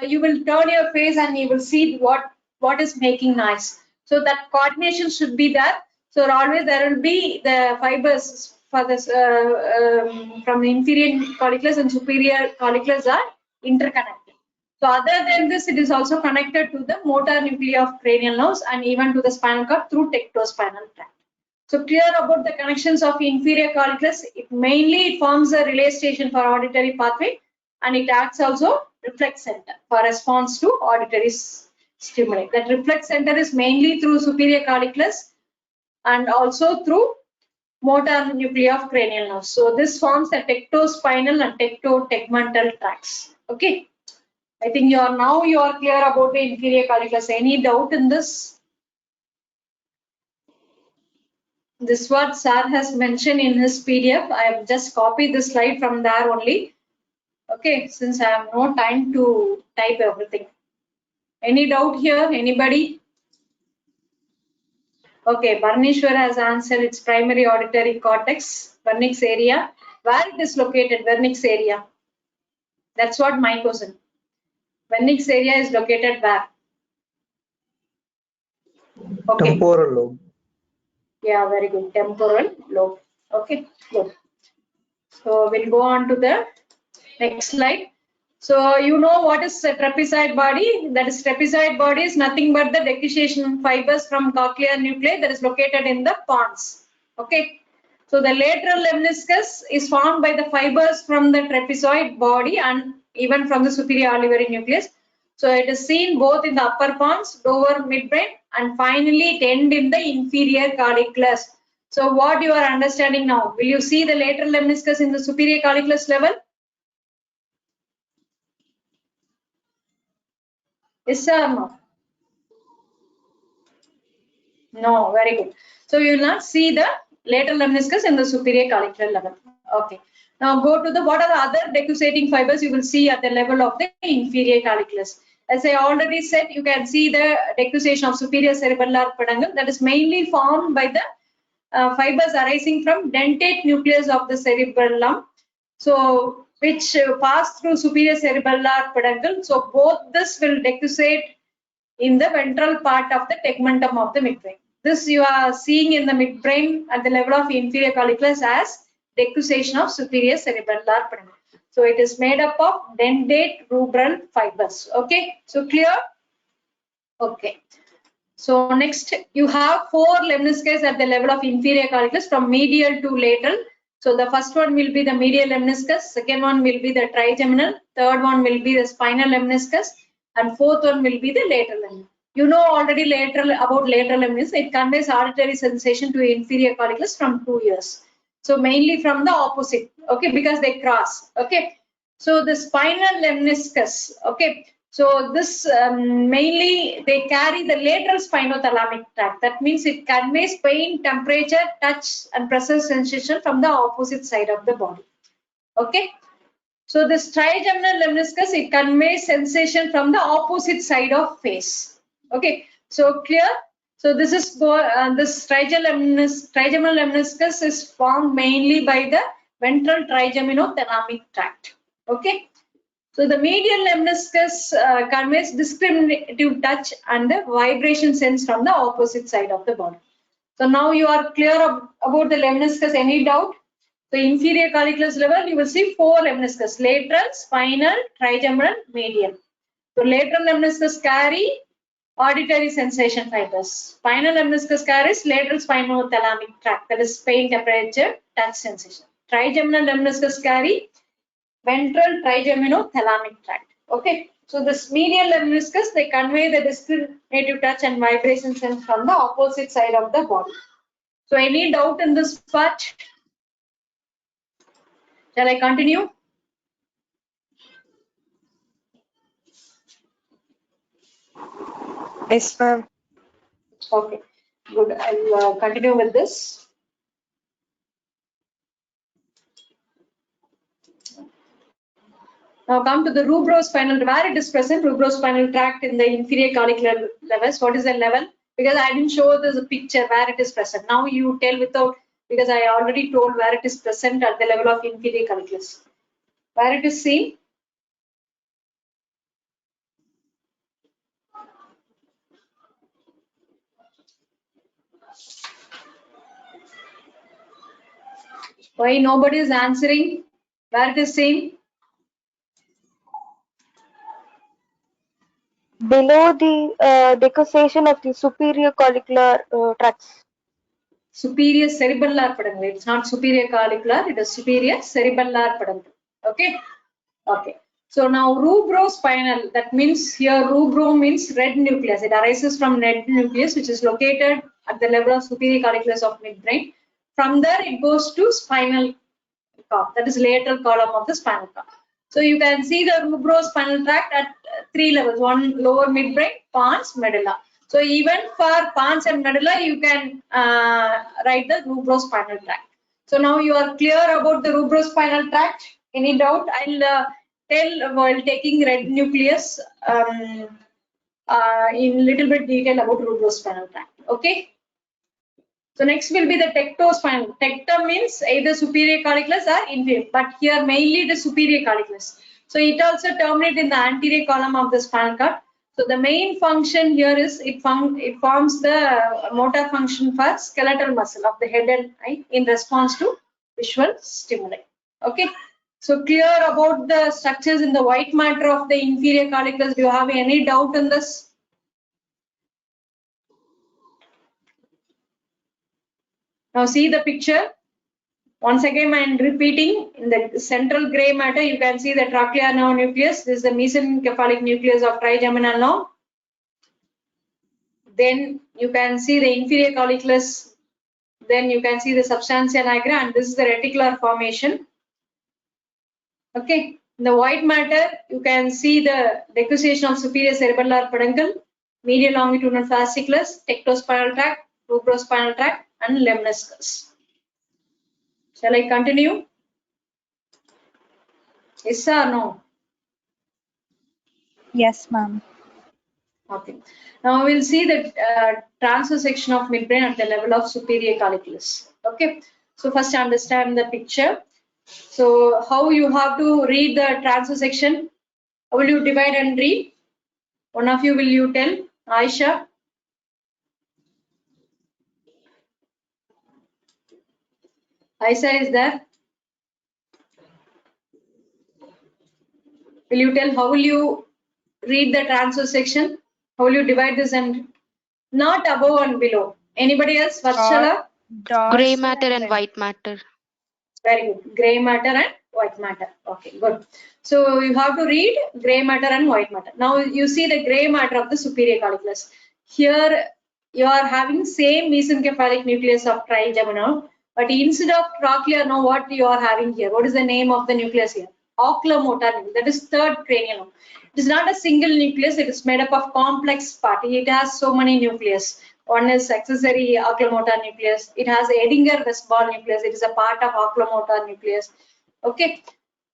you will turn your face and you will see what is making noise. So that coordination should be there. So always there will be the fibers for this from the inferior colliculus and superior colliculus are interconnected. So other than this, it is also connected to the motor nuclei of cranial nerves and even to the spinal cord through tectospinal tract. So clear about the connections of inferior colliculus. It mainly forms a relay station for auditory pathway, and it acts also reflex center for response to auditory stimuli. That reflex center is mainly through superior colliculus and also through motor nuclei of cranial nerves. So this forms the tectospinal and tectotegmental tracts. Okay. I think you are clear about the inferior colliculus. Any doubt in this? This what sir has mentioned in his PDF. I have just copied the slide from there only. Okay, since I have no time to type everything. Any doubt here? Anybody? Okay, Bharneshwar has answered its primary auditory cortex, vernix area. Where it is located, vernix area? That's what my question. Vernix area is located where? Okay. Temporal lobe. Yeah, very good. Temporal lobe. Okay, good. So we'll go on to the next slide. So you know what is a trapezoid body? That is, trapezoid body is nothing but the decussation fibers from cochlear nuclei that is located in the pons. Okay. So the lateral lemniscus is formed by the fibers from the trapezoid body and even from the superior olivary nucleus. So it is seen both in the upper pons, lower midbrain, and finally it ends in the inferior colliculus. So what you are understanding now? Will you see the lateral lemniscus in the superior colliculus level? Yes or no? No, very good. So you will not see the lateral lemniscus in the superior collicular level. Okay. Now go to the, what are the other decussating fibers you will see at the level of the inferior colliculus. As I already said, you can see the decussation of superior cerebellar peduncle, that is mainly formed by the fibers arising from dentate nucleus of the cerebellum. So which pass through superior cerebellar peduncle. So both this will decussate in the ventral part of the tegmentum of the midbrain. This you are seeing in the midbrain at the level of inferior colliculus as decussation of superior cerebellar peduncle. So it is made up of dentate rubral fibers. Okay, so clear? Okay. So next you have 4 lemniscus at the level of inferior colliculus from medial to lateral. So the first one will be the medial lemniscus, second one will be the trigeminal, third one will be the spinal lemniscus, and fourth one will be the lateral lemniscus. You know already about lateral lemniscus. It conveys auditory sensation to inferior colliculus from 2 ears. So mainly from the opposite, okay, because they cross, okay. So the spinal lemniscus, okay. So this mainly they carry the lateral spinothalamic tract. That means it conveys pain, temperature, touch, and pressure sensation from the opposite side of the body, okay. So this trigeminal lemniscus, it conveys sensation from the opposite side of face. Okay, so clear. So this is this trigeminal lemniscus is formed mainly by the ventral trigeminothalamic tract. Okay, so the medial lemniscus conveys discriminative touch and the vibration sense from the opposite side of the body. So now you are clear about the lemniscus. Any doubt? So inferior colliculus level, you will see 4 lemniscus: lateral, spinal, trigeminal, medial. So lateral lemniscus carry auditory sensation fibers. Spinal lemniscus carries lateral spinothalamic tract, that is pain, temperature, touch sensation. Trigeminal lemniscus carry ventral trigeminothalamic tract. Okay. So this medial lemniscus, they convey the discriminative touch and vibration sense from the opposite side of the body. So any doubt in this part? Shall I continue? Yes, ma'am. Okay, good. I'll continue with this. Now come to the rubrospinal, where it is present, rubrospinal tract in the inferior collicular levels. What is the level? Because I didn't show this picture where it is present. Now you tell without, because I already told where it is present at the level of inferior colliculus. Where it is seen? Why nobody is answering? Where it is seen? Below the decussation of the superior collicular tracts. Superior cerebellar peduncle. It's not superior collicular, it is superior cerebellar peduncle. Okay? Okay. So now rubrospinal, that means here rubro means red nucleus. It arises from red nucleus, which is located at the level of superior colliculus of midbrain. From there it goes to spinal cord, that is lateral column of the spinal cord. So you can see the rubrospinal tract at three levels: one lower midbrain, pons, medulla. So even for pons and medulla, you can write the rubrospinal tract. So now you are clear about the rubrospinal tract. Any doubt? I'll tell while taking red nucleus in little bit detail about rubrospinal tract. Okay. So next will be the tectospinal. Tectum means either superior colliculus or inferior, but here mainly the superior colliculus. So it also terminates in the anterior column of the spinal cord. So the main function here is it forms the motor function for skeletal muscle of the head and eye in response to visual stimuli. Okay. So clear about the structures in the white matter of the inferior colliculus. Do you have any doubt in this? Now see the picture. Once again, I am repeating, in the central gray matter, you can see the Trochlea nerve nucleus. This is the mesencephalic nucleus of trigeminal nerve. Then you can see the inferior colliculus. Then you can see the substantia nigra, and this is the reticular formation. Okay. In the white matter, you can see the decussation of superior cerebellar peduncle, medial longitudinal fasciculus, tectospinal tract, rubrospinal tract, and lemniscus. Shall I continue? Yes or no? Yes, ma'am. Okay. Now we'll see the transverse section of midbrain at the level of superior colliculus. Okay. So first understand the picture. So how you have to read the transverse section? How will you divide and read? One of you will you tell? Aisha? Aisha is there? Will you tell how will you read the transverse section? How will you divide this and not above and below? Anybody else? Vatshala? Gray matter and white matter. Very good. Gray matter and white matter. Okay, good. So you have to read gray matter and white matter. Now you see the gray matter of the superior colliculus. Here you are having same mesencephalic nucleus of trigeminal, but instead of trochlea, now what you are having here? What is the name of the nucleus here? Oculomotor. That is third cranial. It is not a single nucleus. It is made up of complex part. It has so many nucleus. One is accessory oculomotor nucleus. It has Edinger-Westphal nucleus. It is a part of oculomotor nucleus. Okay.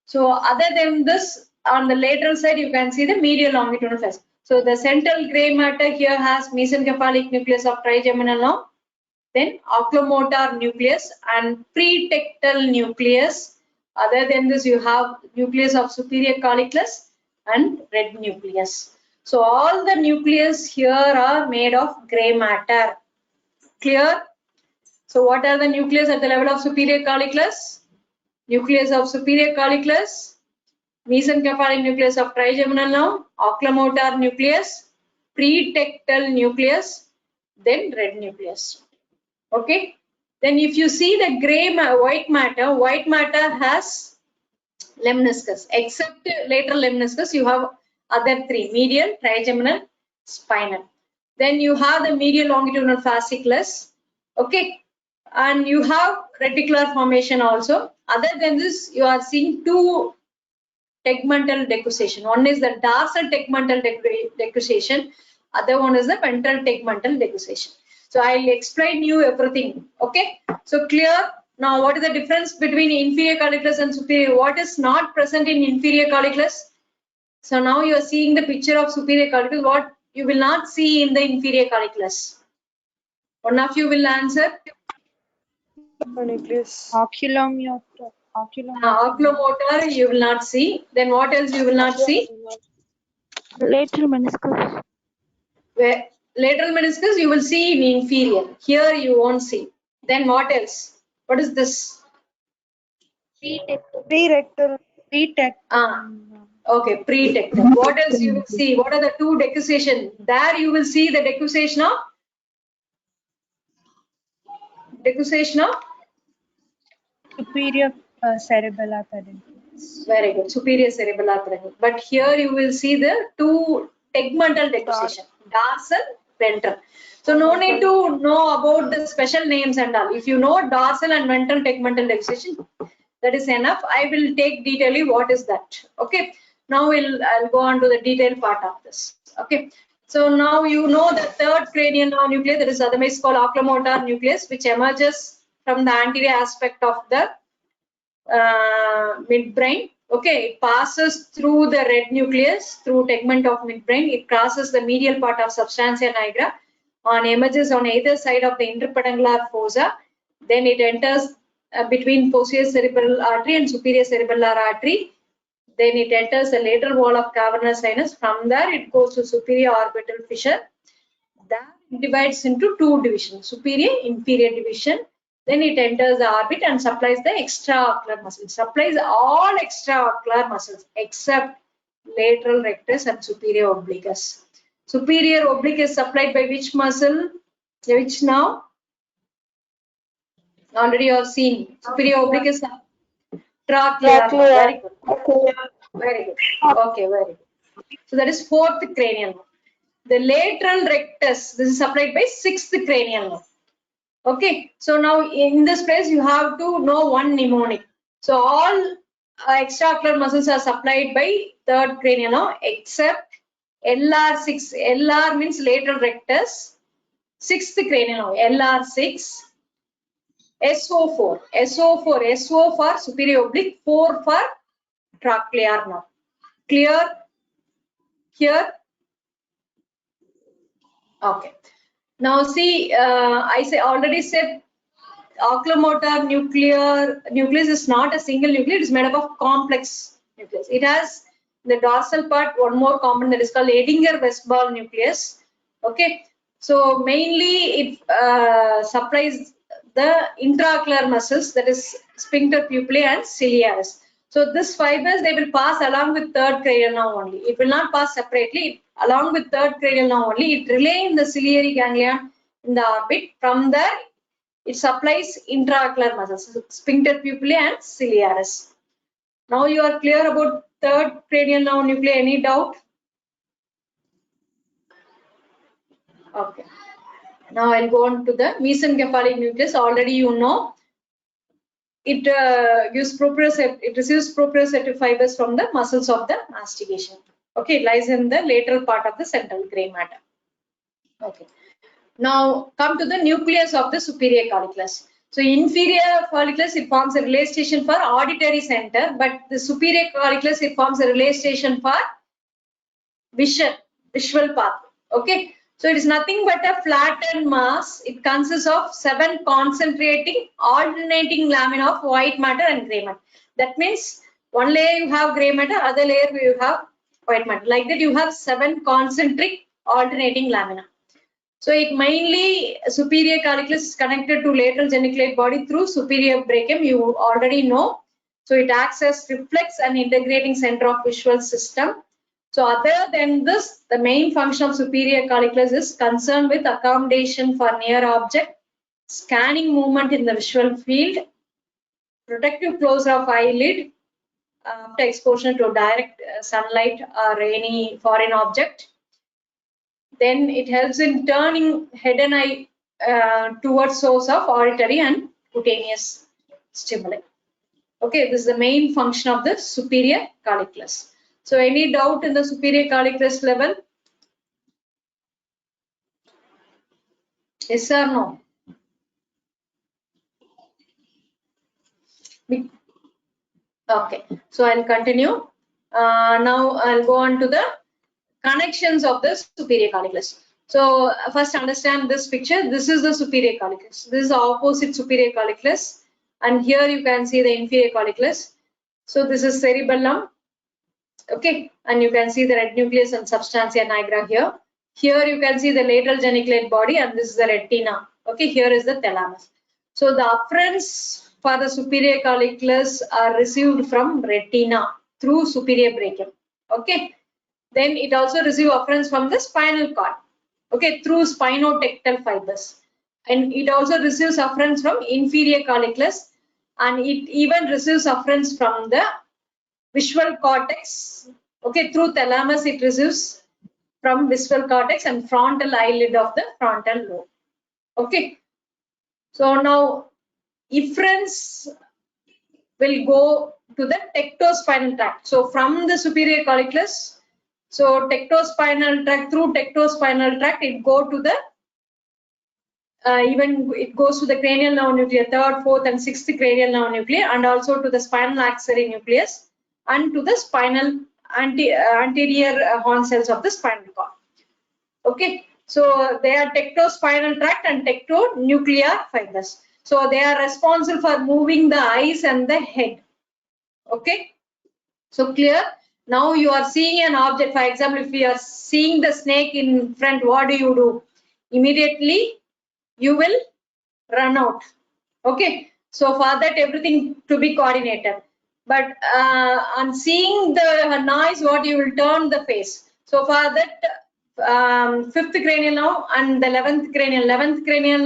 So other than this, on the lateral side, you can see the medial longitudinal fascia. So the central gray matter here has mesencephalic nucleus of trigeminal nerve, then oculomotor nucleus and pretectal nucleus. Other than this, you have nucleus of superior colliculus and red nucleus. So all the nucleus here are made of gray matter. Clear? So what are the nucleus at the level of superior colliculus? Nucleus of superior colliculus, mesencephalic nucleus of trigeminal nerve, oculomotor nucleus, pretectal nucleus, then red nucleus. Okay. Then if you see the white matter has lemniscus. Except lateral lemniscus, you have other three: medial, trigeminal, spinal. Then you have the medial longitudinal fasciculus. Okay. and you have reticular formation also. Other than this, you are seeing two tegmental decussation. One is the dorsal tegmental decussation, other one is the ventral tegmental decussation. So I'll explain you everything. Okay, so clear. Now what is the difference between inferior calculus and superior? What is not present in inferior calculus? So now you are seeing the picture of superior calculus. What you will not see in the inferior calculus? One of you will answer. Nucleus. Oculomotor. Oculomotor you will not see. Then what else you will not see? Lateral meniscus. Where lateral meniscus you will see in inferior. Here you won't see. Then what else? What is this? Prerectal. Okay, pretectal. What else you will see? What are the two decussation? There you will see the decussation of Superior cerebellar peduncle. very good, superior cerebellar peduncle. But here you will see the two tegmental decussation, dorsal, ventral. So no need to know about the special names and all. If you know dorsal and ventral tegmental decussation, that is enough. I will take detailing what is that. Okay. Now I'll go on to the detailed part of this. Okay. So now you know the third cranial nerve nucleus, that is otherwise called oculomotor nucleus, which emerges from the anterior aspect of the midbrain. Okay, it passes through the red nucleus through tegment of midbrain. It crosses the medial part of substantia nigra and emerges on either side of the interpeduncular fossa. Then it enters between posterior cerebral artery and superior cerebellar artery. Then it enters the lateral wall of cavernous sinus. From there, it goes to superior orbital fissure. That divides into two divisions, superior, inferior division. Then it enters the orbit and supplies the extraocular muscle. It supplies all extraocular muscles except lateral rectus and superior obliquus. Superior oblique is supplied by which muscle? Which now? Already you have seen. Superior oblique is trochlea. Very good. Very good. Okay, very good. So that is fourth cranial nerve. The lateral rectus, this is supplied by sixth cranial nerve. Okay, so now in this place you have to know one mnemonic. So all extraocular muscles are supplied by third cranial nerve except LR6. LR means lateral rectus. Sixth cranial nerve, LR6. SO4. SO4. SO for superior oblique, 4 for trochlear nerve. Clear? Here? Okay. Now see, I already said oculomotor nucleus is not a single nucleus, it is made up of complex nucleus. It has the dorsal part, one more component that is called Edinger-Westphal nucleus. Okay, so mainly it supplies the intraocular muscles, that is sphincter pupillae and ciliaris. So this fibers, they will pass along with third cranial nerve only. It will not pass separately. Along with third cranial nerve only, it relay in the ciliary ganglion in the orbit. From there, it supplies intraocular muscles, sphincter pupillae and ciliaris. Now you are clear about third cranial nerve nuclei. Any doubt? Okay. Now I'll go on to the mesencephalic nucleus. Already you know. It receives proprioceptive fibers from the muscles of the mastication. Okay, it lies in the lateral part of the central gray matter. Okay. Now come to the nucleus of the superior calculus. So inferior calculus, it forms a relay station for auditory center, but the superior calculus, it forms a relay station for visual path. Okay. So it is nothing but a flattened mass. It consists of 7 concentrating alternating lamina of white matter and gray matter. That means one layer you have gray matter, other layer you have white matter. Like that you have 7 concentric alternating lamina. So it mainly superior calculus is connected to lateral geniculate body through superior brachium. You already know. So it acts as reflex and integrating center of visual system. So other than this, the main function of superior calculus is concerned with accommodation for near object, scanning movement in the visual field, protective closure of eyelid after exposure to direct sunlight or any foreign object. Then it helps in turning head and eye towards source of auditory and cutaneous stimuli. Okay, this is the main function of the superior colliculus. So any doubt in the superior colliculus level? Yes or no? Okay, so I'll continue. Now I'll go on to the connections of the superior colliculus. So first understand this picture. This is the superior colliculus. This is the opposite superior colliculus, and here you can see the inferior colliculus. So this is cerebellum. Okay, and you can see the red nucleus and substantia nigra here. Here you can see the lateral geniculate body, and this is the retina. Okay, here is the thalamus. So the afferents for the superior colliculus are received from retina through superior brachium. Okay, then it also receives afferents from the spinal cord. Okay, through spinotectal fibers, and it also receives afferents from inferior colliculus, and it even receives afferents from the visual cortex. Okay, through thalamus it receives from visual cortex and frontal eyelid of the frontal lobe. Okay, so now efferents will go to the tectospinal tract. So from the superior colliculus, so tectospinal tract, through tectospinal tract it go to the even it goes to the cranial nerve nucleus, 3rd, 4th and 6th cranial nerve nucleus, and also to the spinal axillary nucleus and to the spinal anterior horn cells of the spinal cord. Okay, so they are tectospinal tract and tectonuclear fibers. So they are responsible for moving the eyes and the head. Okay, so clear. Now you are seeing an object. For example, if you are seeing the snake in front, what do? Immediately you will run out. Okay, so for that everything to be coordinated. But on seeing the noise, what you will turn the face. So for that 5th cranial nerve and the 11th cranial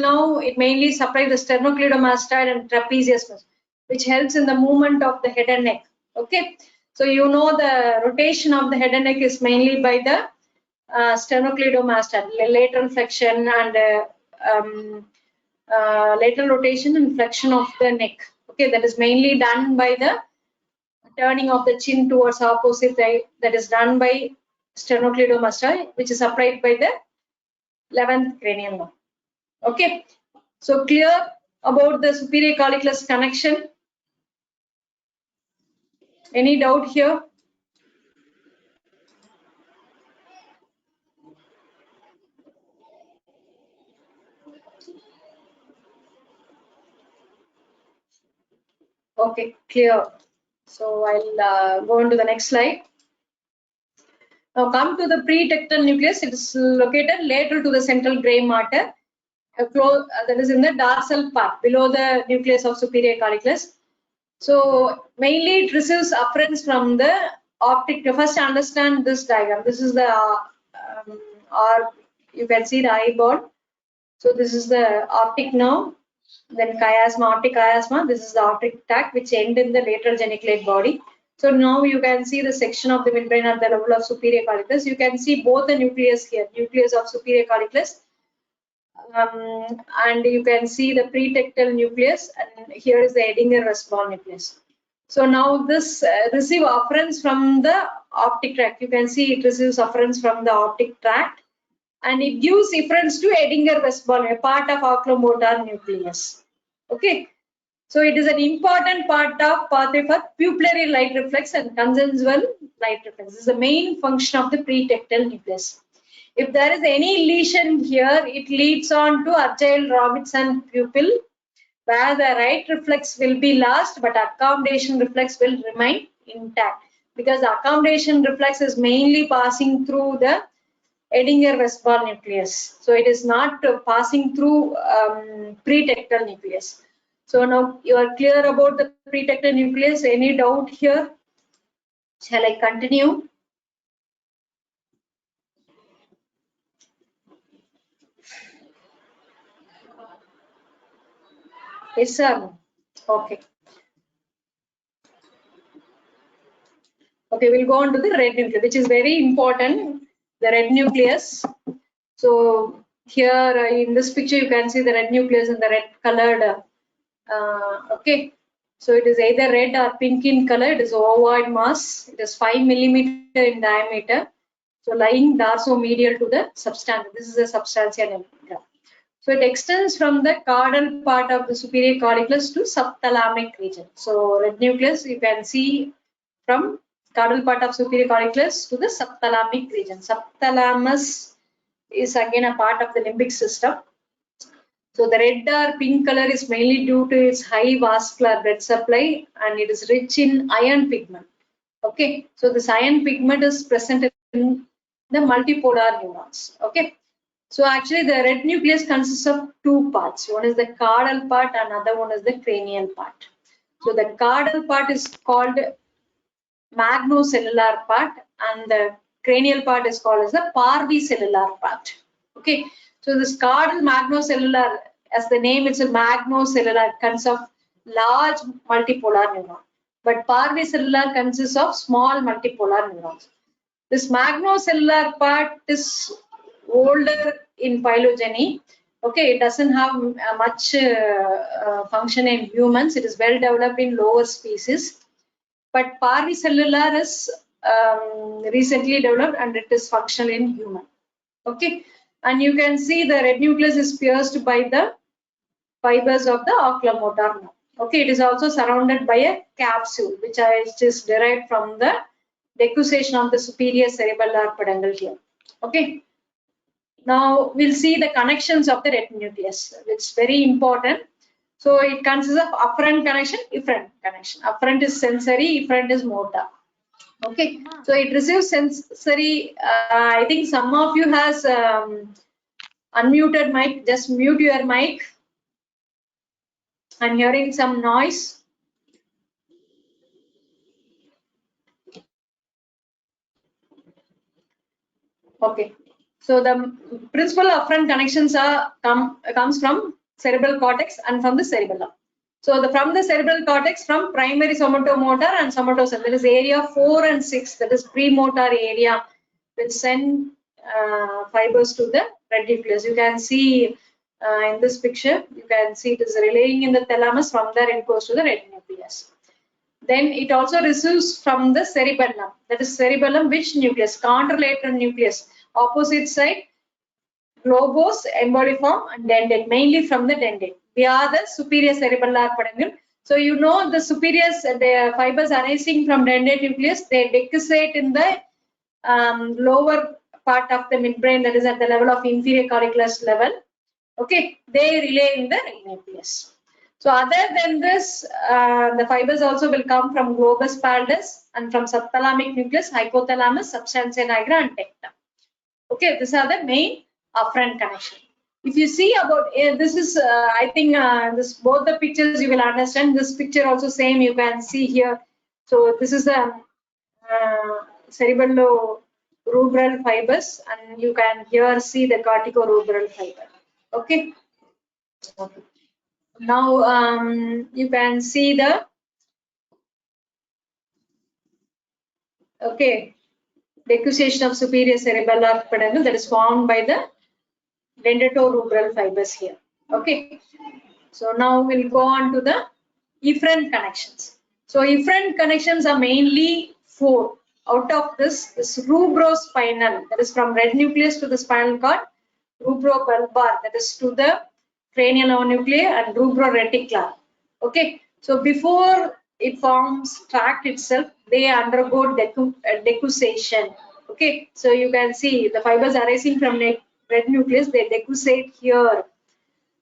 nerve, it mainly supplies the sternocleidomastoid and trapezius muscle, which helps in the movement of the head and neck. Okay, so you know the rotation of the head and neck is mainly by the sternocleidomastoid, lateral flexion and lateral rotation and flexion of the neck. Okay, that is mainly done by the turning of the chin towards opposite eye. That is done by sternocleidomastoid, which is supplied by the 11th cranial nerve. Okay, so clear about the superior colliculus connection? Any doubt here? Okay, clear. So I'll go on to the next slide. Now come to the pretectal nucleus. It is located lateral to the central gray matter, that is in the dorsal part below the nucleus of superior colliculus. So mainly it receives afferents from the optic. First understand this diagram. This is the or you can see the eyeball. So this is the optic nerve, then chiasma, optic chiasma. This is the optic tract, which end in the lateral geniculate body. So now you can see the section of the midbrain at the level of superior colliculus. You can see both the nucleus here, nucleus of superior colliculus, and you can see the pretectal nucleus, and here is the Edinger-Westphal nucleus. So now this receive afferents from the optic tract. You can see it receives afferents from the optic tract, and it gives efferents to Edinger-Westphal, a part of oculomotor nucleus. Okay, so it is an important part of pathway for pupillary light reflex and consensual light reflex. This is the main function of the pretectal nucleus. If there is any lesion here, it leads on to Argyll-Robertson pupil, where the right reflex will be lost, but accommodation reflex will remain intact, because the accommodation reflex is mainly passing through the Edinger-Westphal nucleus. So it is not passing through pretectal nucleus. So now you are clear about the pretectal nucleus. Any doubt here? Shall I continue? Yes, sir. Okay. Okay, we'll go on to the red nucleus, which is very important. The red nucleus. So here in this picture you can see the red nucleus in the red colored. Okay, so it is either red or pink in color. It is ovoid mass. It is 5 millimeter in diameter. So lying dorsomedial to the substantia. This is the substantia nigra. So it extends from the caudal part of the superior colliculus to subthalamic region. So red nucleus you can see from caudal part of superior colliculus to the subthalamic region. Subthalamus is again a part of the limbic system. So the red or pink color is mainly due to its high vascular blood supply and it is rich in iron pigment. Okay, so this iron pigment is present in the multipolar neurons. Okay, so actually the red nucleus consists of two parts. One is the caudal part, another one is the cranial part. So the caudal part is called magnocellular part and the cranial part is called as the parvicellular part. Okay, so this caudal magnocellular, as the name itself, magnocellular consists of large multipolar neuron, but parvicellular consists of small multipolar neurons. This magnocellular part is older in phylogeny. Okay, it doesn't have much function in humans. It is well developed in lower species. But parvicellular is recently developed and it is functional in human. Okay, and you can see the red nucleus is pierced by the fibers of the oculomotor nerve. Okay, it is also surrounded by a capsule which is derived from the decussation of the superior cerebellar peduncle here. Okay, now we'll see the connections of the red nucleus. It's very important. So it consists of afferent connection, efferent connection. Afferent is sensory, efferent is motor. Okay, so it receives sensory. I think some of you has unmuted mic. Just mute your mic. I'm hearing some noise. Okay, so the principal afferent connections are comes from cerebral cortex and from the cerebellum. So from the cerebral cortex, from primary somatomotor and somatosensory, that is area 4 and 6, that is premotor area, which send fibers to the red nucleus. You can see in this picture, you can see it is relaying in the thalamus. From there it goes to the red nucleus. Then it also receives from the cerebellum, that is cerebellum, which nucleus? Contralateral nucleus, opposite side, globose, emboliform and dentate, mainly from the dentate. We are the superior cerebellar peduncle. So you know the the fibers arising from dentate nucleus, they decussate in the lower part of the midbrain, that is at the level of inferior calculus level. Okay, they relay in the red nucleus. So other than this, the fibers also will come from globus pallidus and from subthalamic nucleus, hypothalamus, substantia nigra and tectum. Okay, these are the main afferent connection. If you see about this is I think this both the pictures you will understand. This picture also same you can see here. So this is the cerebello-rubral fibers and you can here see the cortico-rubral fiber. Okay. Now you can see the decussation of superior cerebellar peduncle that is formed by the dentatorubral fibers here. Okay, so now we'll go on to the efferent connections. So efferent connections are mainly 4. Out of this is rubrospinal, that is from red nucleus to the spinal cord, rubrobulbar, that is to the cranial nuclei, and rubroreticular. Okay, so before it forms tract itself, they undergo decussation. Okay, so you can see the fibers arising from red nucleus, they decussate here.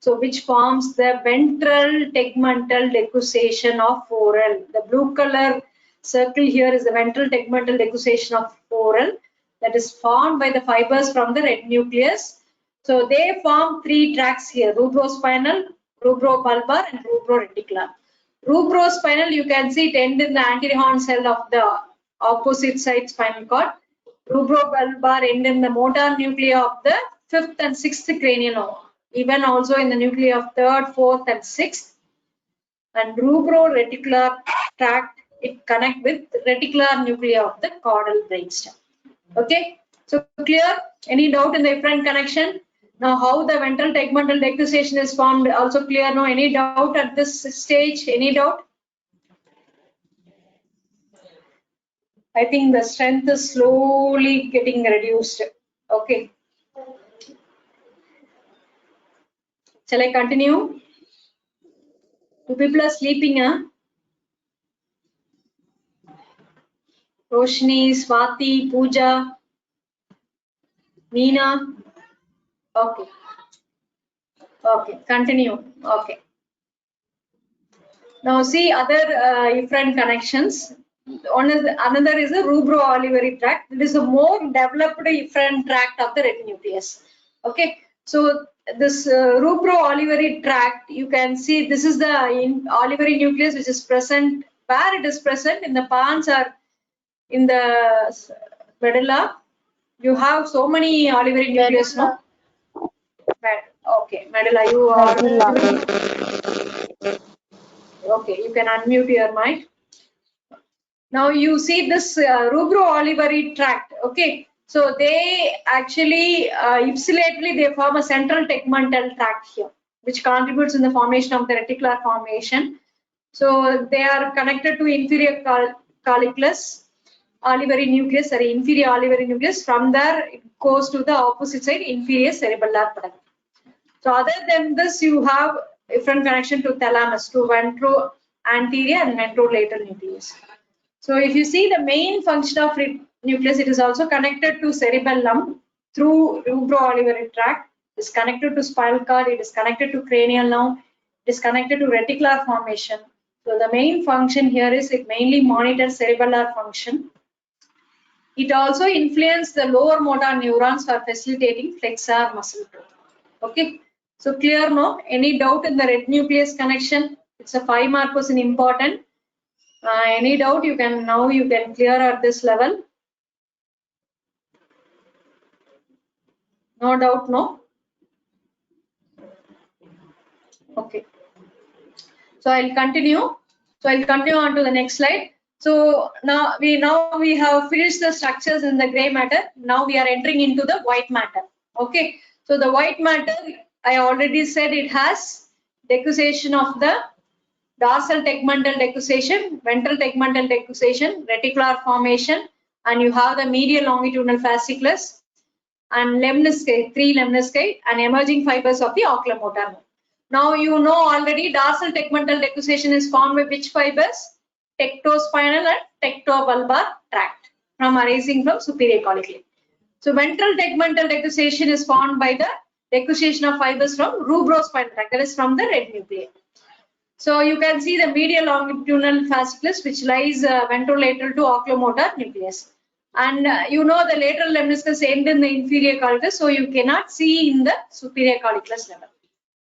So which forms the ventral tegmental decussation of oral. The blue color circle here is the ventral tegmental decussation of oral that is formed by the fibers from the red nucleus. So they form 3 tracts here: rubrospinal, rubrobulbar and rubroreticular. Rubrospinal, you can see it end in the anterior horn cell of the opposite side spinal cord. Rubrobulbar end in the motor nuclei of the 5th and 6th cranial, even also in the nuclei of 3rd, 4th and 6th. And rubroreticular tract, it connect with reticular nuclei of the caudal brainstem. Okay, so clear? Any doubt in the efferent connection? Now, how the ventral tegmental decussation is formed also clear. No, any doubt at this stage? Any doubt? I think the strength is slowly getting reduced. Okay. Shall I continue? Two people are sleeping, huh? Roshni, Swati, Pooja, Meena. Okay. Okay. Continue. Okay. Now see other different connections. Another is the rubro-olivary tract. It is a more developed different tract of the red nucleus. Okay, so this rubro-olivary tract, you can see this is the olivary nucleus which is present. Where it is present in the pons or in the medulla. You have so many olivary nucleus, no? Okay, medulla. You are. Okay, you can unmute your mic. Now you see this rubro-olivary tract. Okay, so they actually ipsilaterally they form a central tegmental tract here, which contributes in the formation of the reticular formation. So they are connected to inferior calculus, olivary nucleus, sorry, inferior olivary nucleus. From there it goes to the opposite side, inferior cerebellar peduncle. So other than this, you have different connection to thalamus, to ventro-anterior and ventrolateral nucleus. So if you see the main function of nucleus, it is also connected to cerebellum through rubro-olivary tract. It is connected to spinal cord. It is connected to cranial nerve. It is connected to reticular formation. So the main function here is it mainly monitors cerebellar function. It also influences the lower motor neurons for facilitating flexor muscle growth. Okay. So clear, no? Any doubt in the red nucleus connection? It's a 5 mark question important. Any doubt you can clear at this level. No doubt, no? Okay. So I'll continue. So I'll continue on to the next slide. So now we have finished the structures in the gray matter. Now we are entering into the white matter. Okay. So the white matter, I already said it has decussation of the dorsal tegmental decussation, ventral tegmental decussation, reticular formation, and you have the medial longitudinal fasciculus and lemniscus, 3 lemnisci, and emerging fibers of the oculomotor. Now you know already dorsal tegmental decussation is formed by which fibers? Tectospinal and tectobulbar tract arising from superior colliculi. So ventral tegmental decussation is formed by the decussation of fibers from rubrospinal tract, that is from the red nuclei. So you can see the medial longitudinal fasciculus which lies ventrolateral to oculomotor nucleus. And you know the lateral lemniscus end in the inferior calculus, so you cannot see in the superior calculus level.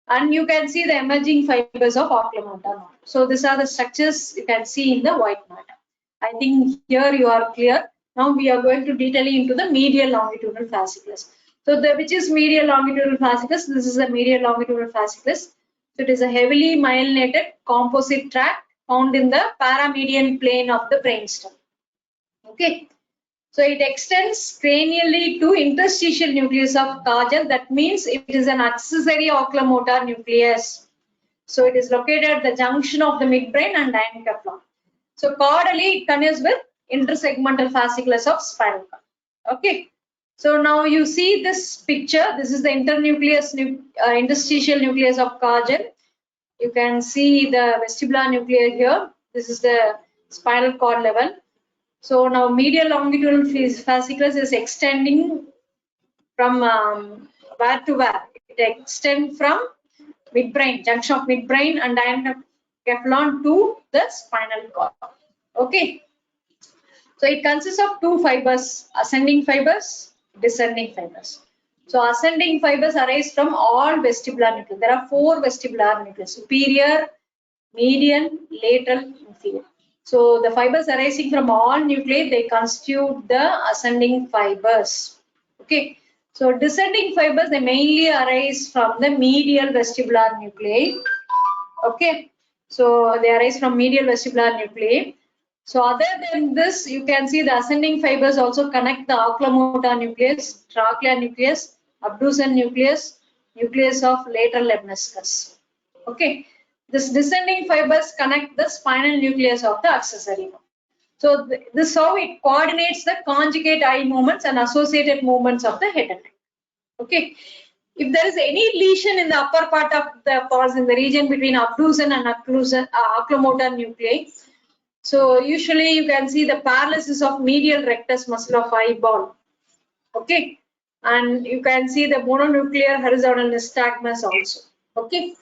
And you can see the emerging fibers of oculomotor. So these are the structures you can see in the white matter. I think here you are clear. Now we are going to detail into the medial longitudinal fasciculus. So which is medial longitudinal fasciculus? This is the medial longitudinal fasciculus. So it is a heavily myelinated composite tract found in the paramedian plane of the brainstem. Okay. So it extends cranially to interstitial nucleus of Kajal. That means it is an accessory oculomotor nucleus. So it is located at the junction of the midbrain and diencephalon. So caudally it connects with intersegmental fasciculus of spinal cord. Okay. So now you see this picture. This is the interstitial nucleus of Kajal. You can see the vestibular nuclei here. This is the spinal cord level. So now medial longitudinal fasciculus is extending from where to where? It extends from midbrain, junction of midbrain and diencephalon to the spinal cord. Okay. So it consists of 2 fibers, ascending fibers, descending fibers. So ascending fibers arise from all vestibular nuclei. There are 4 vestibular nuclei: superior, median, lateral, inferior. So the fibers arising from all nuclei, they constitute the ascending fibers. Okay. So descending fibers, they mainly arise from the medial vestibular nuclei. Okay. So they arise from medial vestibular nuclei. So other than this, you can see the ascending fibers also connect the oculomotor nucleus, trochlea nucleus, abducens nucleus, nucleus of lateral lemniscus. Okay, this descending fibers connect the spinal nucleus of the accessory nerve. So this is how it coordinates the conjugate eye movements and associated movements of the head and neck. Okay, if there is any lesion in the upper part of the pulse in the region between abduction and oculomotor nuclei, so usually you can see the paralysis of medial rectus muscle of eyeball. Okay, and you can see the mononuclear horizontal nystagmus also. Okay,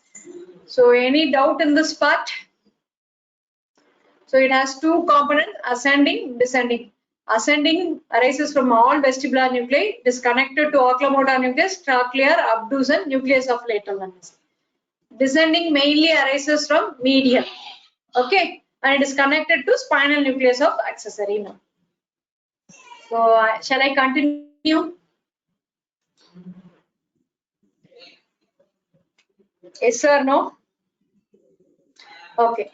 so any doubt in this part? So it has two components, ascending, descending. Ascending arises from all vestibular nuclei. It is connected to oculomotor nucleus, trochlear, abduction, nucleus of lateral lemniscus. Descending mainly arises from medial. Okay, and it is connected to spinal nucleus of accessory nerve. So shall I continue? Yes or no? Okay.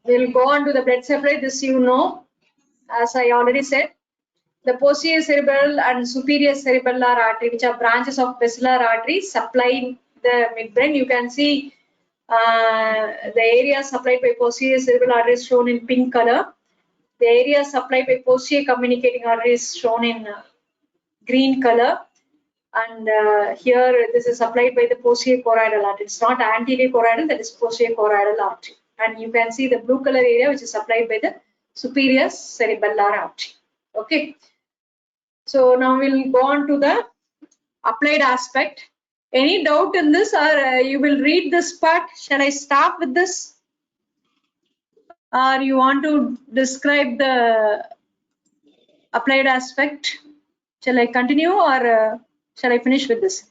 We'll go on to the blood supply. This you know, as I already said. The posterior cerebral and superior cerebellar artery, which are branches of basilar artery, supply the midbrain. You can see the area supplied by posterior cerebral artery is shown in pink color. The area supplied by posterior communicating artery is shown in green color. And here this is supplied by the posterior choroidal artery. It's not anterior choroidal, that is posterior choroidal artery. And you can see the blue color area which is supplied by the superior cerebellar artery. Okay. So now we'll go on to the applied aspect. Any doubt in this, or you will read this part? Shall I start with this? Or you want to describe the applied aspect? Shall I continue, or shall I finish with this?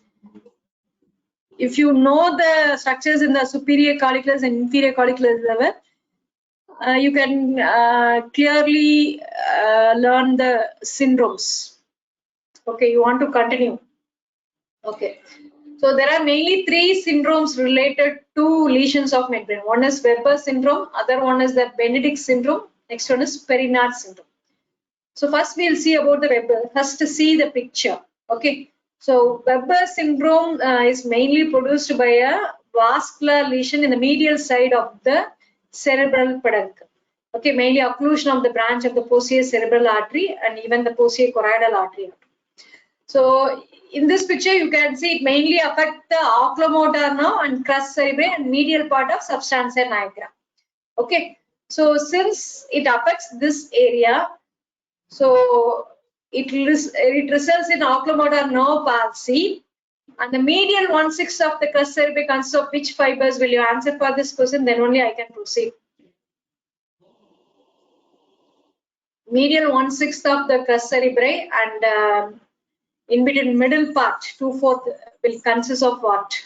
If you know the structures in the superior calculus and inferior calculus level, you can clearly learn the syndromes. Okay, you want to continue? Okay. So there are mainly three syndromes related to lesions of midbrain. One is Weber syndrome, other one is the Benedict syndrome, next one is Perinard syndrome. So first we'll see about the Weber. First to see the picture. Okay. So Weber syndrome is mainly produced by a vascular lesion in the medial side of the cerebral peduncle. Okay, mainly occlusion of the branch of the posterior cerebral artery and even the posterior choroidal artery. So in this picture you can see it mainly affects the oculomotor nerve and crus cerebrae and medial part of substantia nigra. Okay, so since it affects this area, so it results in oculomotor nerve palsy, and the medial 1/6 of the crus cerebrae consists of which fibers? Will you answer for this question? Then only I can proceed. Medial 1/6 of the crus cerebrae, and in between middle part 2/4 will consist of what?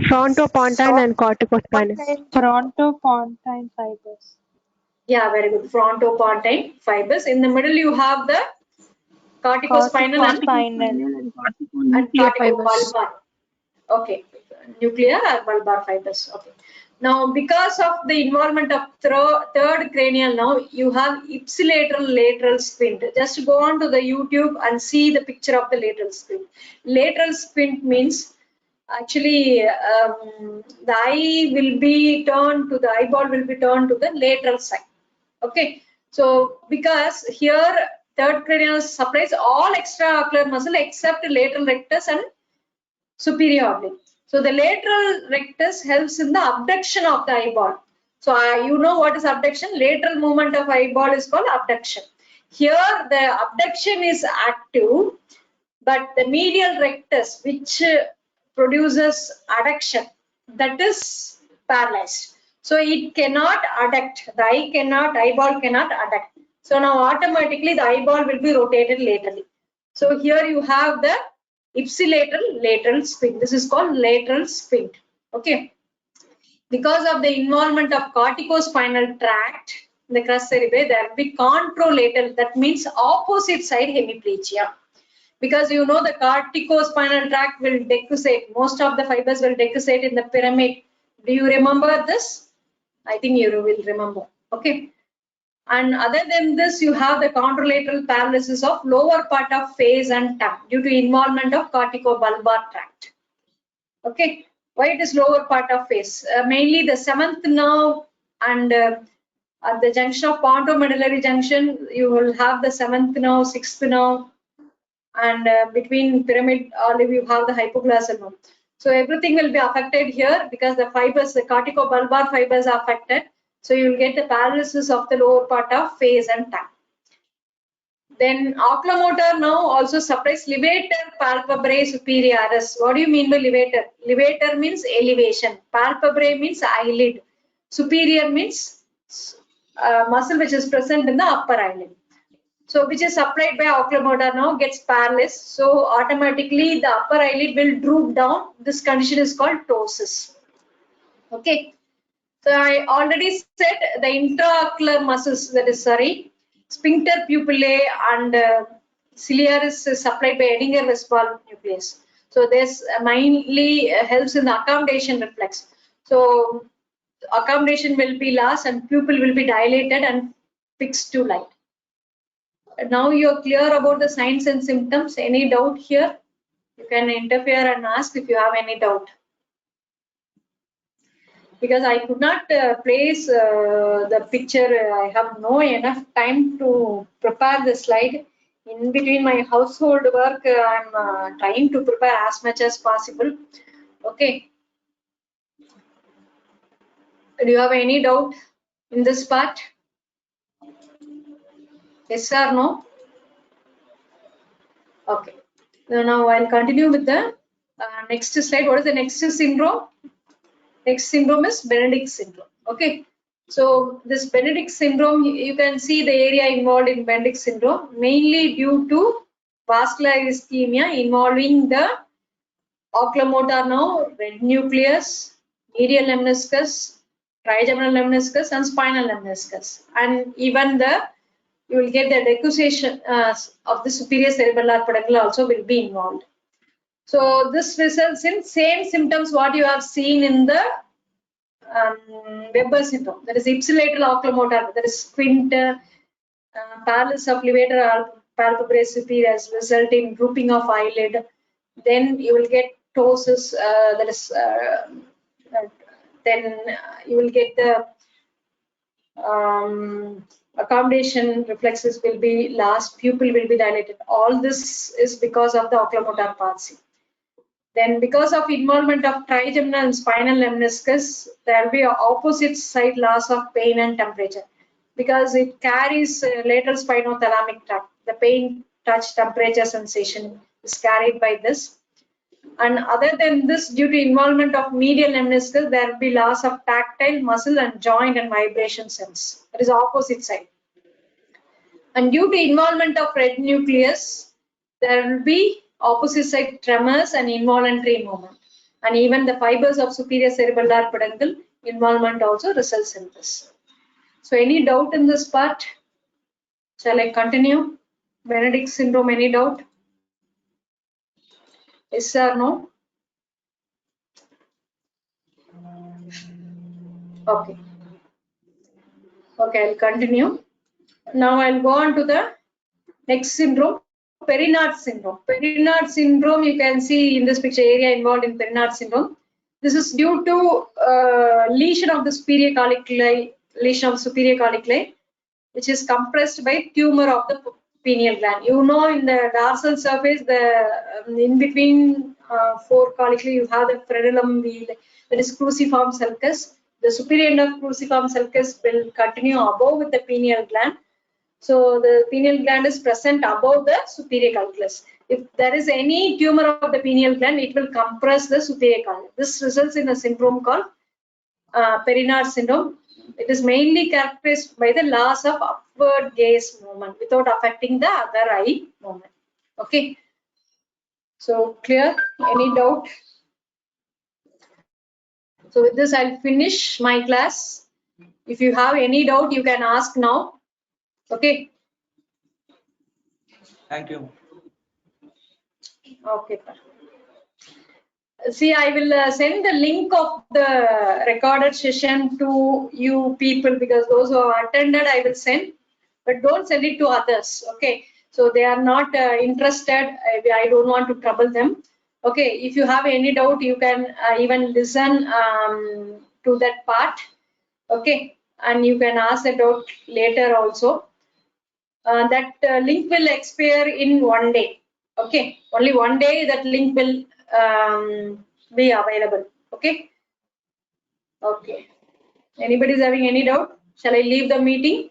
Frontopontine and corticospinous. Frontopontine fibers. Yeah, very good. Frontopontine fibers. In the middle you have the corticospinal and corticobulbar. Okay, nuclear or bulbar fibers. Okay. Now, because of the involvement of third cranial nerve, you have ipsilateral lateral squint. Just go on to the YouTube and see the picture of the lateral squint. Lateral squint means actually the eye will be turned to the eyeball will be turned to the lateral side. Okay, so because here third cranial supplies all extraocular muscle except lateral rectus and superior oblique. So the lateral rectus helps in the abduction of the eyeball. So you know what is abduction? Lateral movement of eyeball is called abduction. Here the abduction is active, but the medial rectus which produces adduction, that is paralyzed. So it cannot adduct. The eyeball cannot adduct. So now automatically the eyeball will be rotated laterally. So here you have the ipsilateral lateral squint. This is called lateral squint. Okay. Because of the involvement of corticospinal tract, the crus cerebrae, there will be contralateral. That means opposite side hemiplegia. Because you know the corticospinal tract will decussate. Most of the fibers will decussate in the pyramid. Do you remember this? I think you will remember. Okay. And other than this, you have the contralateral paralysis of lower part of face and tongue due to involvement of corticobulbar tract. Okay, why it is lower part of face? Mainly the 7th nerve and at the junction of pontomedullary junction, you will have the 7th nerve, 6th nerve, and between pyramid olive you have the hypoglossal nerve. So everything will be affected here because the fibers, the corticobulbar fibers are affected. So you will get the paralysis of the lower part of face and tongue. Then oculomotor now also supplies levator palpebrae superioris. What do you mean by levator? Levator means elevation. Palpebrae means eyelid. Superior means muscle which is present in the upper eyelid. So which is supplied by oculomotor now gets paralyzed. So automatically the upper eyelid will droop down. This condition is called ptosis. Okay. So I already said the intraocular muscles, that is sphincter pupillae and ciliaris is supplied by Edinger-Westphal nucleus. So this mainly helps in the accommodation reflex. So accommodation will be lost and pupil will be dilated and fixed to light. Now you are clear about the signs and symptoms. Any doubt here? You can interfere and ask if you have any doubt. Because I could not place the picture, I have no enough time to prepare the slide. In between my household work, I'm trying to prepare as much as possible. Okay. Do you have any doubt in this part? Yes or no? Okay. So now I'll continue with the next slide. What is the next syndrome? Next syndrome is Benedict syndrome. Okay. So this Benedict syndrome, you can see the area involved in Benedict syndrome, mainly due to vascular ischemia involving the oculomotor nerve, red nucleus, medial lemniscus, trigeminal lemniscus, and spinal lemniscus. And even you will get the decussation of the superior cerebellar peduncle also will be involved. So this results in same symptoms what you have seen in the Weber syndrome. That is ipsilateral oculomotor, that is squint, paralysis of levator palpebrae superioris resulting in drooping of eyelid. Then you will get ptosis, that is then you will get the accommodation reflexes will be lost, pupil will be dilated. All this is because of the oculomotor palsy. Then because of involvement of trigeminal and spinal lemniscus, there will be an opposite side loss of pain and temperature because it carries lateral spinothalamic tract. The pain, touch, temperature sensation is carried by this. And other than this, due to involvement of medial lemniscus, there will be loss of tactile, muscle and joint and vibration sense. That is opposite side. And due to involvement of red nucleus, there will be opposite side tremors and involuntary movement. And even the fibers of superior cerebellar peduncle involvement also results in this. So any doubt in this part? Shall I continue? Benedict syndrome, any doubt? Yes or no? Okay. Okay, I'll continue. Now I'll go on to the next syndrome, Perinard syndrome. Perinard syndrome, you can see in this picture area involved in Perinard syndrome. This is due to lesion of the superior caliculi, which is compressed by tumor of the pineal gland. You know, in the dorsal surface, in between 4 caliculi, you have the frenulum wheel, that is cruciform sulcus. The superior end of cruciform sulcus will continue above with the pineal gland. So the pineal gland is present above the superior calculus. If there is any tumor of the pineal gland, it will compress the superior calculus. This results in a syndrome called Perinard syndrome. It is mainly characterized by the loss of upward gaze movement without affecting the other eye movement. Okay. So clear? Any doubt? So with this, I'll finish my class. If you have any doubt, you can ask now. Okay. Thank you. Okay. See, I will send the link of the recorded session to you people because those who have attended, I will send. but don't send it to others. Okay, so they are not interested. I don't want to trouble them. Okay, if you have any doubt, you can even listen to that part. Okay, and you can ask the doubt later also. That link will expire in 1 day. Okay, only 1 day that link will be available. Okay. Okay. Anybody is having any doubt? Shall I leave the meeting?